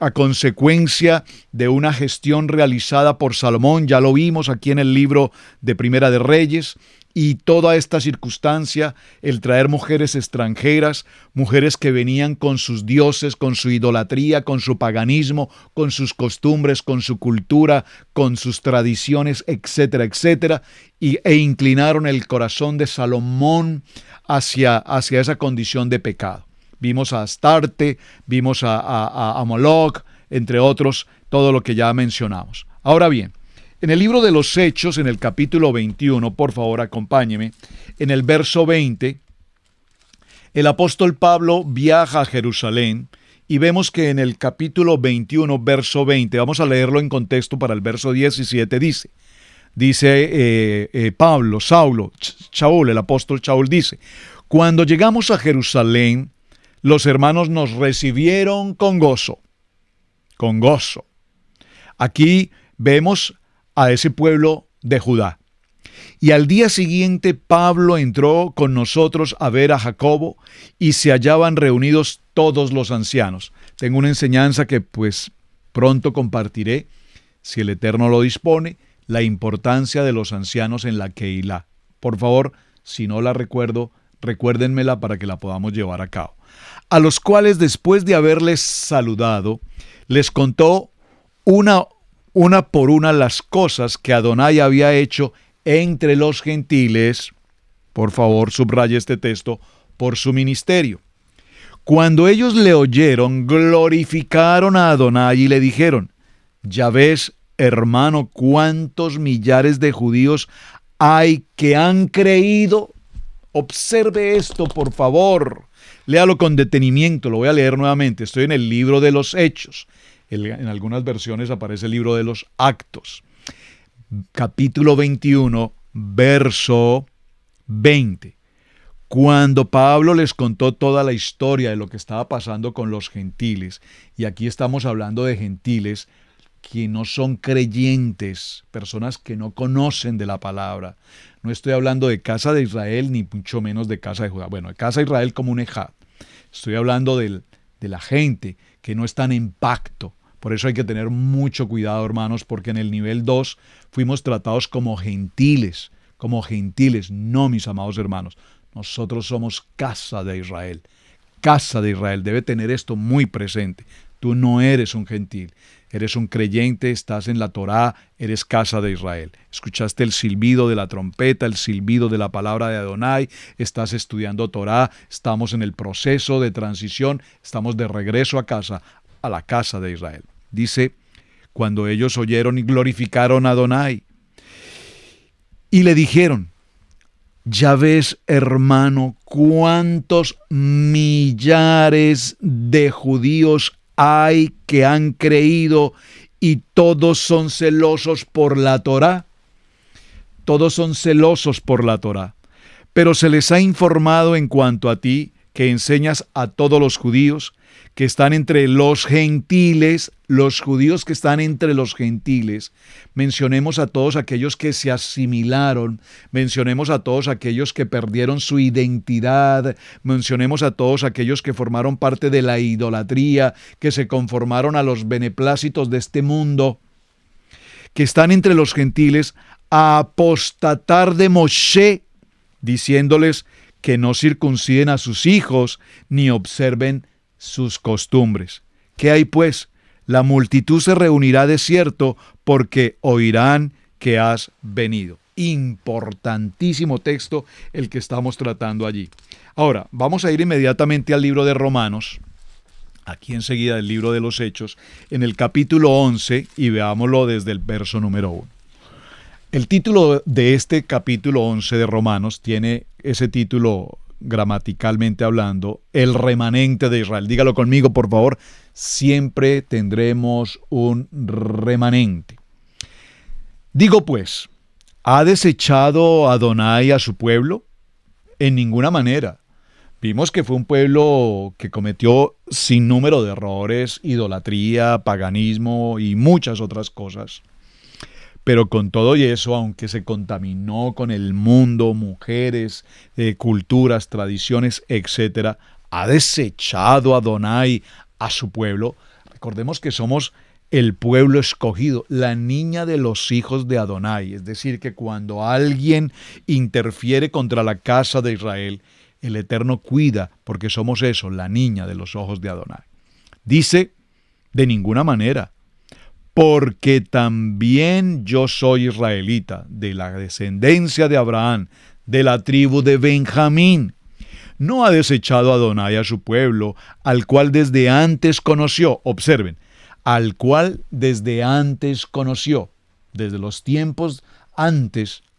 Speaker 2: a consecuencia de una gestión realizada por Salomón. Ya lo vimos aquí en el libro de Primera de Reyes. Y toda esta circunstancia, el traer mujeres extranjeras, mujeres que venían con sus dioses, con su idolatría, con su paganismo, con sus costumbres, con su cultura, con sus tradiciones, etcétera, etcétera, e inclinaron el corazón de Salomón hacia esa condición de pecado. Vimos a Astarte, vimos a Moloch, entre otros, todo lo que ya mencionamos. Ahora bien, en el libro de los Hechos, en el capítulo 21, por favor acompáñeme, en el verso 20, el apóstol Pablo viaja a Jerusalén y vemos que en el capítulo 21, verso 20, vamos a leerlo en contexto para el verso 17, dice Shaul, el apóstol Shaul dice: cuando llegamos a Jerusalén, los hermanos nos recibieron con gozo. Con gozo. Aquí vemos a ese pueblo de Judá. Y al día siguiente Pablo entró con nosotros a ver a Jacobo y se hallaban reunidos todos los ancianos. Tengo una enseñanza que pues pronto compartiré, si el Eterno lo dispone, la importancia de los ancianos en la Keilah. Por favor, si no la recuerdo, recuérdenmela para que la podamos llevar a cabo. A los cuales, después de haberles saludado, les contó una por una las cosas que Adonai había hecho entre los gentiles, por favor subraye este texto, por su ministerio. Cuando ellos le oyeron, glorificaron a Adonai y le dijeron: ya ves, hermano, cuántos millares de judíos hay que han creído. Observe esto, por favor. Léalo con detenimiento, lo voy a leer nuevamente. Estoy en el libro de los Hechos. En algunas versiones aparece el libro de los Actos. Capítulo 21, verso 20. Cuando Pablo les contó toda la historia de lo que estaba pasando con los gentiles, y aquí estamos hablando de gentiles que no son creyentes, personas que no conocen de la palabra. No estoy hablando de casa de Israel, ni mucho menos de casa de Judá. Bueno, de casa de Israel como un ejad. Estoy hablando de la gente que no están en pacto. Por eso hay que tener mucho cuidado, hermanos, porque en el nivel 2 fuimos tratados como gentiles. Como gentiles, no, mis amados hermanos. Nosotros somos casa de Israel. Casa de Israel. Debe tener esto muy presente. Tú no eres un gentil. Eres un creyente, estás en la Torá, eres casa de Israel. Escuchaste el silbido de la trompeta, el silbido de la palabra de Adonai, estás estudiando Torá, estamos en el proceso de transición, estamos de regreso a casa, a la casa de Israel. Dice, cuando ellos oyeron y glorificaron a Adonai, y le dijeron: ya ves, hermano, cuántos millares de judíos hay que han creído y todos son celosos por la Torá. Todos son celosos por la Torá. Pero se les ha informado en cuanto a ti, que enseñas a todos los judíos que están entre los gentiles, los judíos que están entre los gentiles. Mencionemos a todos aquellos que se asimilaron, mencionemos a todos aquellos que perdieron su identidad, mencionemos a todos aquellos que formaron parte de la idolatría, que se conformaron a los beneplácitos de este mundo, que están entre los gentiles, a apostatar de Moshe, diciéndoles que no circunciden a sus hijos ni observen sus costumbres. ¿Qué hay pues? La multitud se reunirá de cierto, porque oirán que has venido. Importantísimo texto el que estamos tratando allí. Ahora, vamos a ir inmediatamente al libro de Romanos, aquí enseguida del libro de los Hechos, en el capítulo 11, y veámoslo desde el verso número 1. El título de este capítulo 11 de Romanos tiene ese título, gramaticalmente hablando, el remanente de Israel. Dígalo conmigo, por favor. Siempre tendremos un remanente. Digo pues, ¿ha desechado Adonai a su pueblo? En ninguna manera. Vimos que fue un pueblo que cometió sin número de errores, idolatría, paganismo y muchas otras cosas. Pero con todo y eso, aunque se contaminó con el mundo, mujeres, culturas, tradiciones, etc., ha desechado Adonai a su pueblo. Recordemos que somos el pueblo escogido, la niña de los hijos de Adonai. Es decir, que cuando alguien interfiere contra la casa de Israel, el Eterno cuida, porque somos eso, la niña de los ojos de Adonai. Dice, de ninguna manera, porque también yo soy israelita, de la descendencia de Abraham, de la tribu de Benjamín. No ha desechado Adonai a su pueblo, al cual desde antes conoció. Observen, al cual desde antes conoció, desde los tiempos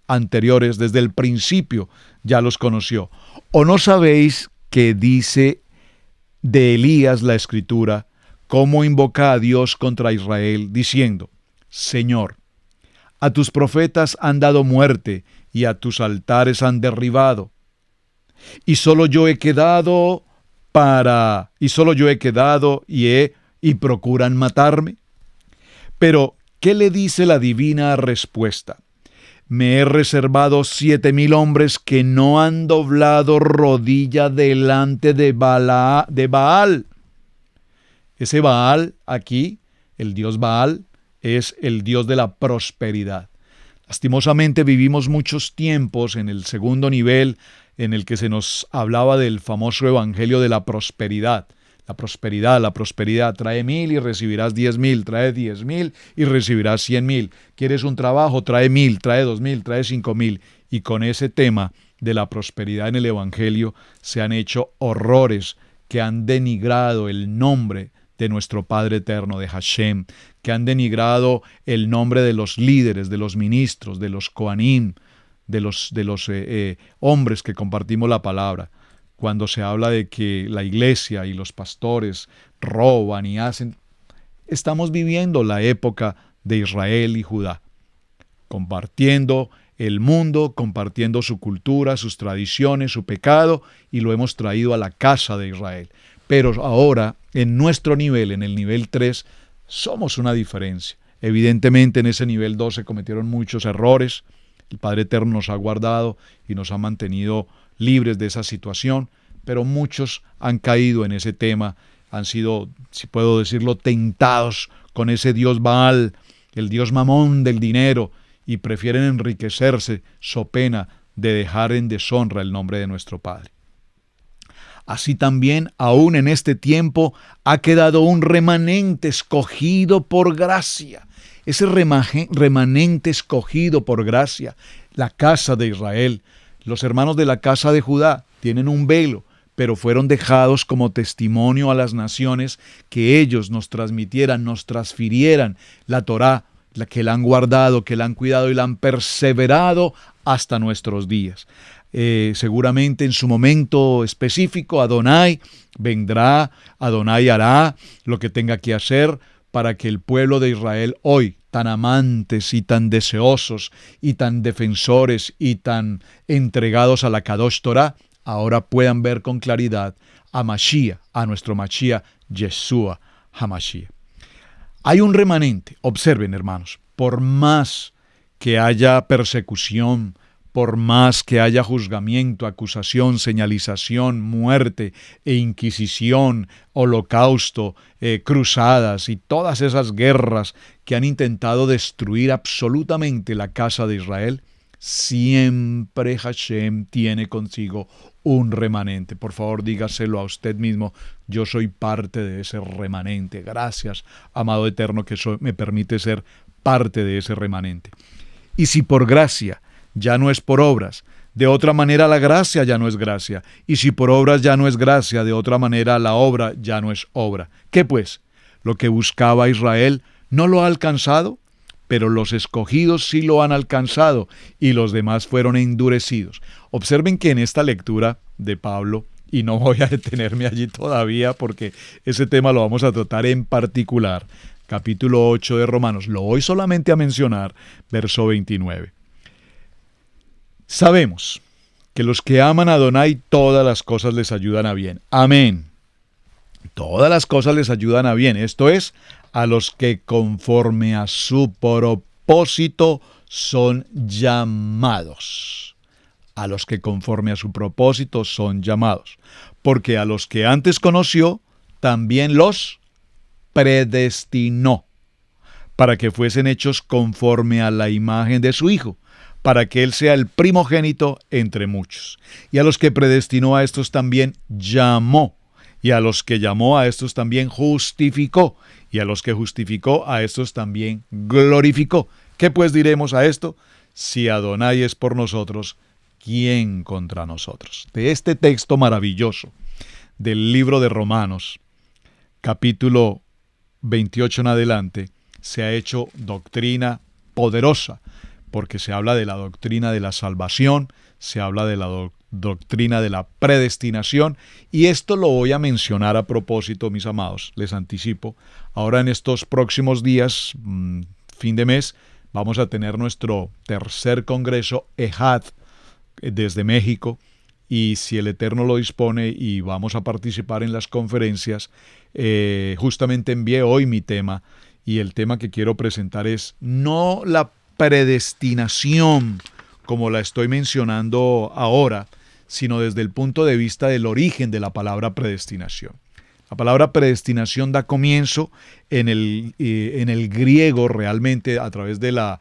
Speaker 2: anteriores, desde el principio ya los conoció. ¿O no sabéis que dice de Elías la Escritura, cómo invoca a Dios contra Israel, diciendo: Señor, a tus profetas han dado muerte y a tus altares han derribado, y solo yo he quedado y procuran matarme? Pero, ¿qué le dice la divina respuesta? me he reservado 7,000 hombres que no han doblado rodilla delante de Baal. Ese Baal aquí, el dios Baal, es el dios de la prosperidad. Lastimosamente vivimos muchos tiempos en el segundo nivel en el que se nos hablaba del famoso evangelio de la prosperidad. La prosperidad, trae 1,000 y recibirás 10,000, trae 10,000 y recibirás 100,000. ¿Quieres un trabajo? Trae 1,000, trae 2,000, trae 5,000. Y con ese tema de la prosperidad en el evangelio se han hecho horrores que han denigrado el nombre de nuestro Padre Eterno, de Hashem, que han denigrado el nombre de los líderes, de los ministros, de los Kohanim, de los hombres que compartimos la palabra. Cuando se habla de que la iglesia y los pastores roban y hacen, estamos viviendo la época de Israel y Judá, compartiendo el mundo, compartiendo su cultura, sus tradiciones, su pecado, y lo hemos traído a la casa de Israel. Pero ahora, en nuestro nivel, en el nivel 3, somos una diferencia. Evidentemente, en ese nivel 2 se cometieron muchos errores. El Padre Eterno nos ha guardado y nos ha mantenido libres de esa situación, pero muchos han caído en ese tema, han sido, si puedo decirlo, tentados con ese dios Baal, el dios Mamón del dinero, y prefieren enriquecerse so pena de dejar en deshonra el nombre de nuestro Padre. Así también, aún en este tiempo, ha quedado un remanente escogido por gracia. Ese remanente escogido por gracia, la casa de Israel. Los hermanos de la casa de Judá tienen un velo, pero fueron dejados como testimonio a las naciones que ellos nos transmitieran, nos transfirieran la Torá, la que la han guardado, que la han cuidado y la han perseverado hasta nuestros días. Seguramente en su momento específico Adonai vendrá, Adonai hará lo que tenga que hacer para que el pueblo de Israel hoy, tan amantes y tan deseosos y tan defensores y tan entregados a la Kadosh Torah, ahora puedan ver con claridad a Mashiach, a nuestro Mashiach, Yeshua HaMashiach. Hay un remanente, observen hermanos, por más que haya persecución, por más que haya juzgamiento, acusación, señalización, muerte e inquisición, holocausto, cruzadas y todas esas guerras que han intentado destruir absolutamente la casa de Israel, siempre Hashem tiene consigo un remanente. Por favor, dígaselo a usted mismo, yo soy parte de ese remanente. Gracias, amado Eterno, que me permite ser parte de ese remanente. Y si por gracia ya no es por obras, de otra manera la gracia ya no es gracia. Y si por obras ya no es gracia, de otra manera la obra ya no es obra. ¿Qué pues? Lo que buscaba Israel no lo ha alcanzado, pero los escogidos sí lo han alcanzado y los demás fueron endurecidos. Observen que en esta lectura de Pablo, y no voy a detenerme allí todavía porque ese tema lo vamos a tratar en particular, capítulo 8 de Romanos, lo voy solamente a mencionar, verso 29. Sabemos que los que aman a Adonai, todas las cosas les ayudan a bien. Amén. Todas las cosas les ayudan a bien. Esto es, a los que conforme a su propósito son llamados. A los que conforme a su propósito son llamados. Porque a los que antes conoció, también los predestinó, para que fuesen hechos conforme a la imagen de su Hijo, para que Él sea el primogénito entre muchos. Y a los que predestinó a estos también llamó, y a los que llamó a estos también justificó, y a los que justificó a estos también glorificó. ¿Qué pues diremos a esto? Si Adonai es por nosotros, ¿quién contra nosotros? De este texto maravilloso del libro de Romanos, capítulo 28 en adelante, se ha hecho doctrina poderosa, porque se habla de la doctrina de la salvación, se habla de la doctrina de la predestinación, y esto lo voy a mencionar a propósito, mis amados, les anticipo. Ahora en estos próximos días, fin de mes, vamos a tener nuestro tercer congreso EHAD desde México, y si el Eterno lo dispone y vamos a participar en las conferencias, justamente envié hoy mi tema, y el tema que quiero presentar es no la predestinación, como la estoy mencionando ahora, sino desde el punto de vista del origen de la palabra predestinación. La palabra predestinación da comienzo en el griego realmente a través de la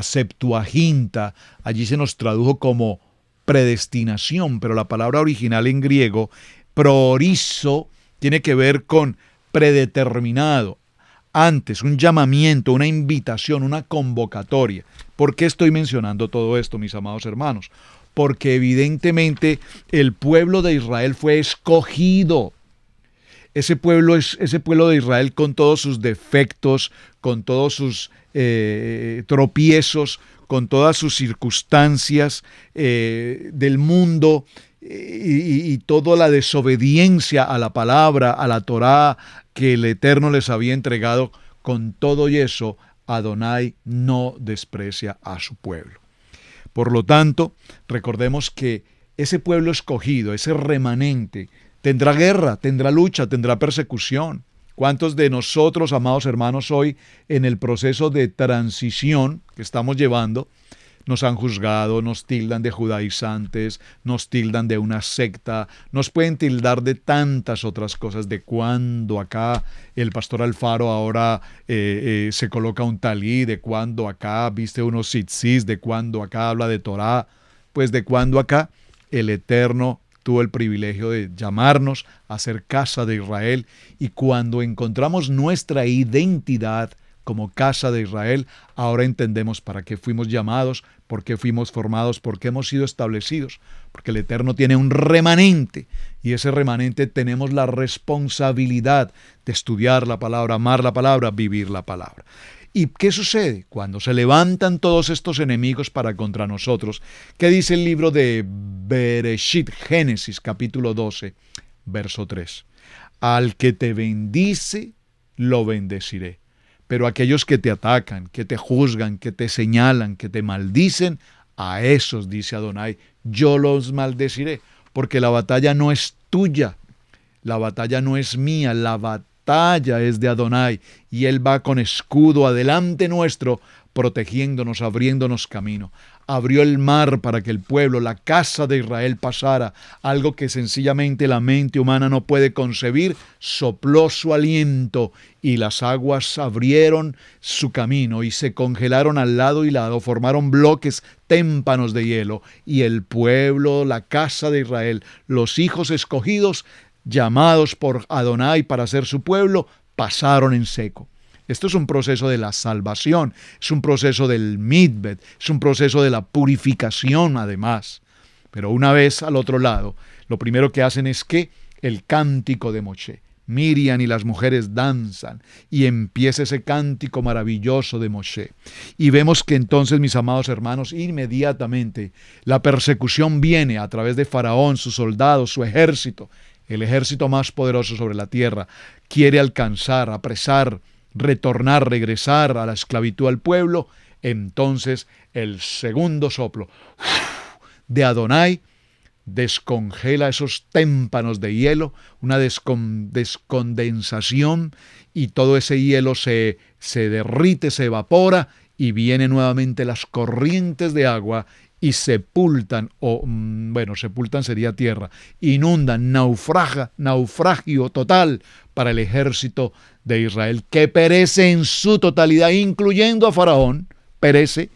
Speaker 2: Septuaginta. Allí se nos tradujo como predestinación, pero la palabra original en griego, proorizo, tiene que ver con predeterminado, antes, un llamamiento, una invitación, una convocatoria. ¿Por qué estoy mencionando todo esto, mis amados hermanos? Porque evidentemente el pueblo de Israel fue escogido. Ese pueblo de Israel, con todos sus defectos, con todos sus tropiezos, con todas sus circunstancias del mundo y toda la desobediencia a la palabra, a la Torá que el Eterno les había entregado, con todo y eso, Adonai no desprecia a su pueblo. Por lo tanto, recordemos que ese pueblo escogido, ese remanente, tendrá guerra, tendrá lucha, tendrá persecución. ¿Cuántos de nosotros, amados hermanos, hoy en el proceso de transición que estamos llevando, nos han juzgado, nos tildan de judaizantes, nos tildan de una secta, nos pueden tildar de tantas otras cosas, de cuando acá el pastor Alfaro ahora se coloca un talí, de cuando acá viste unos tzitzis, de cuando acá habla de Torá, pues de cuando acá el Eterno tuvo el privilegio de llamarnos a ser casa de Israel, y cuando encontramos nuestra identidad como casa de Israel, ahora entendemos para qué fuimos llamados, por qué fuimos formados, por qué hemos sido establecidos, porque el Eterno tiene un remanente, y ese remanente tenemos la responsabilidad de estudiar la palabra, amar la palabra, vivir la palabra. ¿Y qué sucede? Cuando se levantan todos estos enemigos para contra nosotros, ¿qué dice el libro de Bereshit, Génesis, capítulo 12, verso 3? Al que te bendice, lo bendeciré. Pero aquellos que te atacan, que te juzgan, que te señalan, que te maldicen, a esos, dice Adonai, yo los maldeciré, porque la batalla no es tuya, la batalla no es mía, la batalla es de Adonai, y Él va con escudo adelante nuestro, protegiéndonos, abriéndonos camino. Abrió el mar para que el pueblo, la casa de Israel, pasara, algo que sencillamente la mente humana no puede concebir. Sopló su aliento y las aguas abrieron su camino y se congelaron al lado y lado, formaron bloques, témpanos de hielo, y el pueblo, la casa de Israel, los hijos escogidos, llamados por Adonai para ser su pueblo, pasaron en seco. Esto es un proceso de la salvación, es un proceso del midbet, es un proceso de la purificación además. Pero una vez al otro lado, lo primero que hacen es que el cántico de Moshe. Miriam y las mujeres danzan y empieza ese cántico maravilloso de Moshe. Y vemos que entonces, mis amados hermanos, inmediatamente la persecución viene a través de Faraón, sus soldados, su ejército, el ejército más poderoso sobre la tierra. Quiere alcanzar, apresar, retornar, regresar a la esclavitud al pueblo. Entonces el segundo soplo de Adonai descongela esos témpanos de hielo, una descondensación, y todo ese hielo se derrite, se evapora, y vienen nuevamente las corrientes de agua y sepultan, sepultan sería tierra, inundan, naufragio total para el ejército de Israel, que perece en su totalidad, incluyendo a Faraón, perece,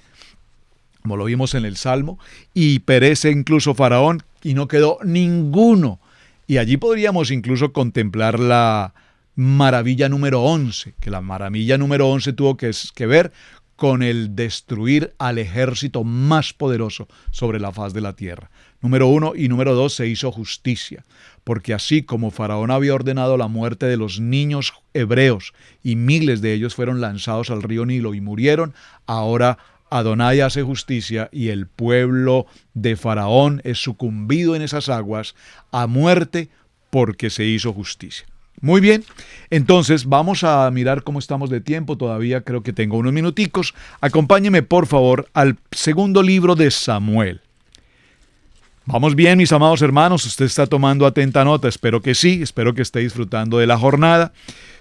Speaker 2: como lo vimos en el Salmo, y perece incluso Faraón, y no quedó ninguno. Y allí podríamos incluso contemplar la maravilla número 11, que la maravilla número 11 tuvo que ver con el destruir al ejército más poderoso sobre la faz de la tierra. Número 1 y número 2, se hizo justicia, porque así como Faraón había ordenado la muerte de los niños hebreos y miles de ellos fueron lanzados al río Nilo y murieron, ahora Adonai hace justicia y el pueblo de Faraón es sucumbido en esas aguas a muerte porque se hizo justicia. Muy bien, entonces vamos a mirar cómo estamos de tiempo. Todavía creo que tengo unos minuticos. Acompáñeme por favor al segundo libro de Samuel. Vamos bien, mis amados hermanos, usted está tomando atenta nota, espero que sí, espero que esté disfrutando de la jornada.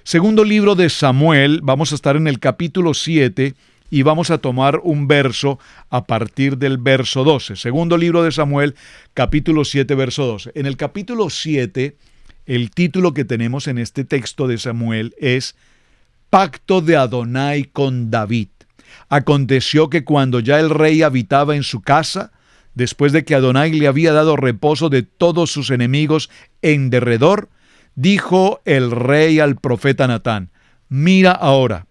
Speaker 2: Segundo libro de Samuel, vamos a estar en el capítulo 7 y vamos a tomar un verso a partir del verso 12. Segundo libro de Samuel, capítulo 7, verso 12. En el capítulo 7, el título que tenemos en este texto de Samuel es Pacto de Adonai con David. Aconteció que cuando ya el rey habitaba en su casa, después de que Adonai le había dado reposo de todos sus enemigos en derredor, dijo el rey al profeta Natán: mira ahora,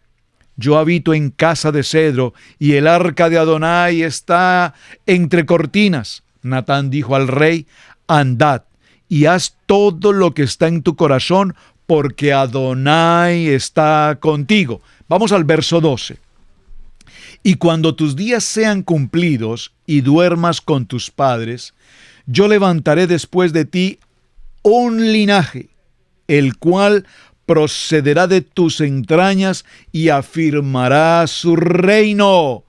Speaker 2: yo habito en casa de cedro y el arca de Adonai está entre cortinas. Natán dijo al rey: andad y haz todo lo que está en tu corazón, porque Adonai está contigo. Vamos al verso 12. Y cuando tus días sean cumplidos y duermas con tus padres, yo levantaré después de ti un linaje, el cual procederá de tus entrañas y afirmará su reino.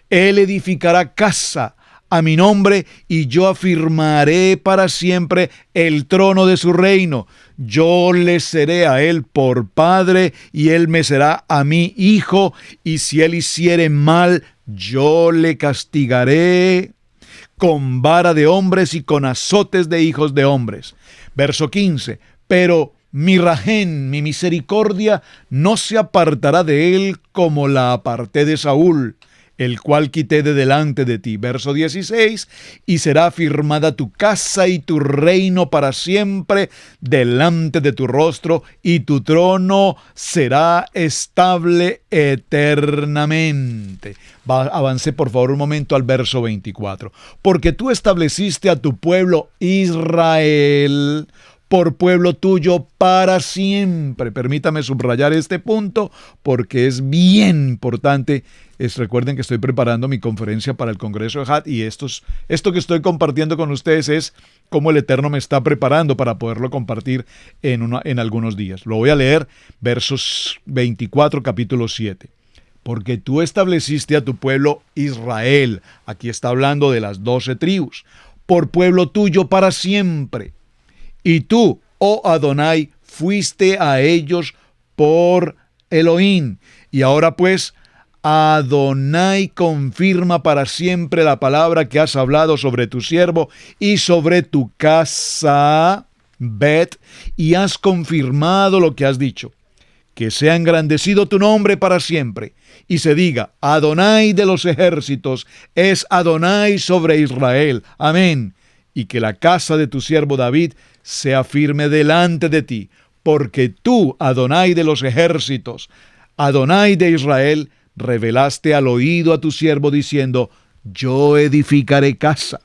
Speaker 2: Él edificará casa a mi nombre y yo afirmaré para siempre el trono de su reino. Yo le seré a él por padre y él me será a mí hijo, y si él hiciere mal, yo le castigaré con vara de hombres y con azotes de hijos de hombres. Verso 15. Pero mi rajén, mi misericordia, no se apartará de él como la aparté de Saúl, el cual quité de delante de ti. Verso 16. Y será afirmada tu casa y tu reino para siempre delante de tu rostro, y tu trono será estable eternamente. Avancé por favor un momento al verso 24. Porque tú estableciste a tu pueblo Israel por pueblo tuyo para siempre. Permítame subrayar este punto porque es bien importante. Recuerden que estoy preparando mi conferencia para el Congreso de HAT, y esto que estoy compartiendo con ustedes es cómo el Eterno me está preparando para poderlo compartir en algunos días. Lo voy a leer, versos 24, capítulo 7. Porque tú estableciste a tu pueblo Israel. Aquí está hablando de las 12 tribus. Por pueblo tuyo para siempre. Y tú, oh Adonai, fuiste a ellos por Elohim. Y ahora pues, Adonai confirma para siempre la palabra que has hablado sobre tu siervo y sobre tu casa, Bet, y has confirmado lo que has dicho. Que sea engrandecido tu nombre para siempre, y se diga: Adonai de los ejércitos es Adonai sobre Israel. Amén. Y que la casa de tu siervo David sea firme delante de ti, porque tú, Adonai de los ejércitos, Adonai de Israel, revelaste al oído a tu siervo diciendo: yo edificaré casa.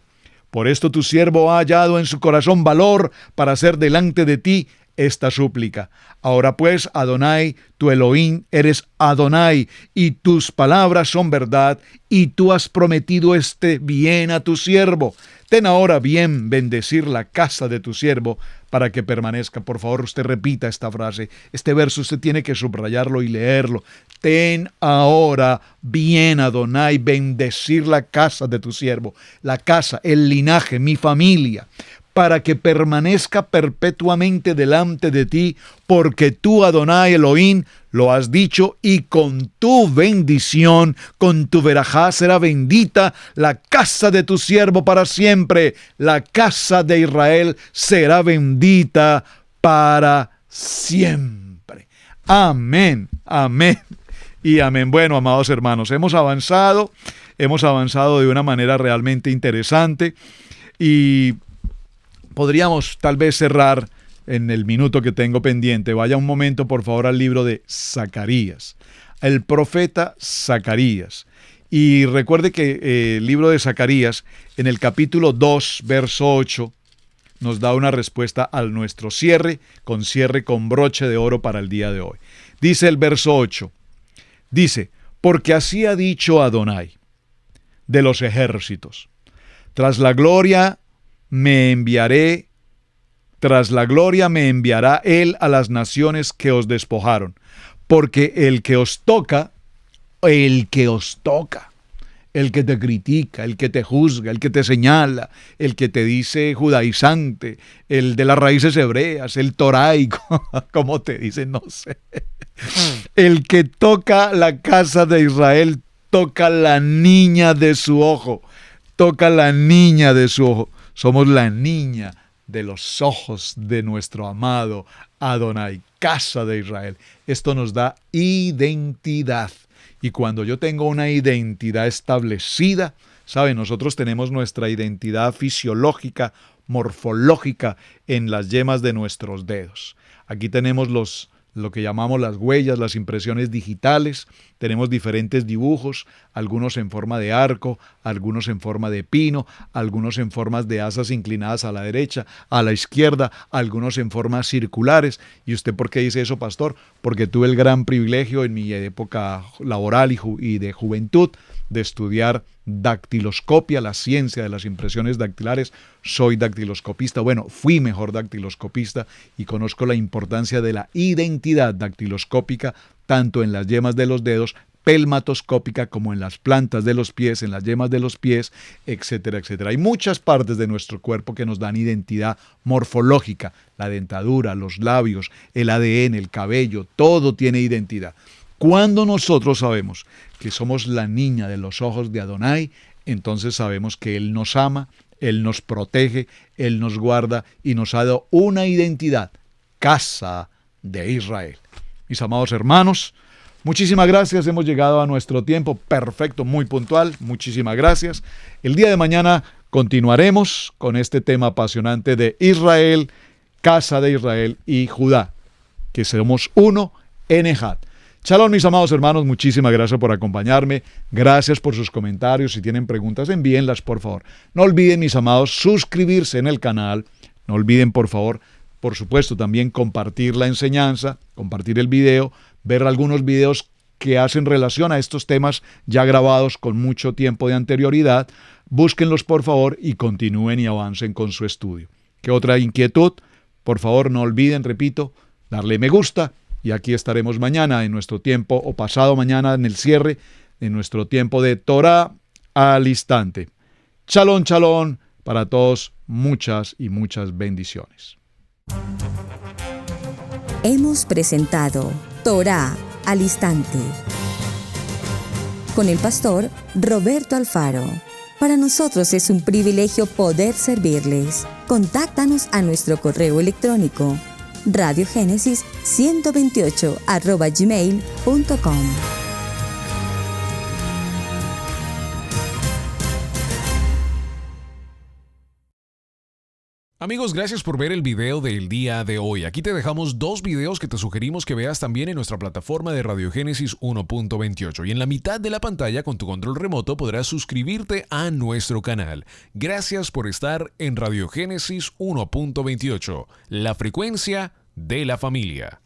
Speaker 2: Por esto tu siervo ha hallado en su corazón valor para hacer delante de ti esta súplica. Ahora pues, Adonai, tu Elohim, eres Adonai, y tus palabras son verdad, y tú has prometido este bien a tu siervo. Ten ahora bien bendecir la casa de tu siervo para que permanezca. Por favor, usted repita esta frase. Este verso usted tiene que subrayarlo y leerlo. Ten ahora bien, Adonai, bendecir la casa de tu siervo. La casa, el linaje, mi familia, para que permanezca perpetuamente delante de ti, porque tú, Adonai Elohim, lo has dicho, y con tu bendición, con tu verajá será bendita la casa de tu siervo para siempre. La casa de Israel será bendita para siempre. Amén, amén y amén. Bueno, amados hermanos, hemos avanzado de una manera realmente interesante, y podríamos tal vez cerrar en el minuto que tengo pendiente. Vaya un momento, por favor, al libro de Zacarías, el profeta Zacarías. Y recuerde que el libro de Zacarías, en el capítulo 2, verso 8, nos da una respuesta a nuestro cierre con broche de oro para el día de hoy. Dice el verso 8, dice: porque así ha dicho Adonai de los ejércitos, tras la gloria me enviará él a las naciones que os despojaron, porque el que os toca, el que te critica, el que te juzga, el que te señala, el que te dice judaizante, el de las raíces hebreas, el toraico, como te dicen, no sé. El que toca la casa de Israel toca la niña de su ojo. Toca la niña de su ojo. Somos la niña de los ojos de nuestro amado Adonai, casa de Israel. Esto nos da identidad. Y cuando yo tengo una identidad establecida, ¿sabe? Nosotros tenemos nuestra identidad fisiológica, morfológica en las yemas de nuestros dedos. Aquí tenemos lo que llamamos las huellas, las impresiones digitales. Tenemos diferentes dibujos, algunos en forma de arco, algunos en forma de pino, algunos en formas de asas inclinadas a la derecha, a la izquierda, algunos en formas circulares. ¿Y usted por qué dice eso, pastor? Porque tuve el gran privilegio en mi época laboral y de juventud de estudiar dactiloscopia, la ciencia de las impresiones dactilares. Soy dactiloscopista, bueno, fui mejor dactiloscopista y conozco la importancia de la identidad dactiloscópica tanto en las yemas de los dedos, pelmatoscópica como en las plantas de los pies, en las yemas de los pies, etcétera, etcétera. Hay muchas partes de nuestro cuerpo que nos dan identidad morfológica, la dentadura, los labios, el ADN, el cabello, todo tiene identidad. Cuando nosotros sabemos que somos la niña de los ojos de Adonai, entonces sabemos que Él nos ama, Él nos protege, Él nos guarda y nos ha dado una identidad, casa de Israel. Mis amados hermanos, muchísimas gracias, hemos llegado a nuestro tiempo perfecto, muy puntual, muchísimas gracias. El día de mañana continuaremos con este tema apasionante de Israel, casa de Israel y Judá, que somos uno en Ejad. Shalom, mis amados hermanos, muchísimas gracias por acompañarme, gracias por sus comentarios, si tienen preguntas envíenlas por favor. No olviden, mis amados, suscribirse en el canal, no olviden por favor, por supuesto también compartir la enseñanza, compartir el video, ver algunos videos que hacen relación a estos temas ya grabados con mucho tiempo de anterioridad, búsquenlos por favor y continúen y avancen con su estudio. ¿Qué otra inquietud? Por favor no olviden, repito, darle me gusta. Y aquí estaremos mañana en nuestro tiempo, o pasado mañana en el cierre, en nuestro tiempo de Torah al instante. Shalom, shalom, para todos, muchas y muchas bendiciones.
Speaker 1: Hemos presentado Torah al instante con el pastor Roberto Alfaro. Para nosotros es un privilegio poder servirles. Contáctanos a nuestro correo electrónico radiogenesis128@gmail.com.
Speaker 3: Amigos, gracias por ver el video del día de hoy. Aquí te dejamos 2 videos que te sugerimos que veas también en nuestra plataforma de Radiogénesis 1.28. Y en la mitad de la pantalla con tu control remoto podrás suscribirte a nuestro canal. Gracias por estar en Radiogénesis 1.28, la frecuencia de la familia.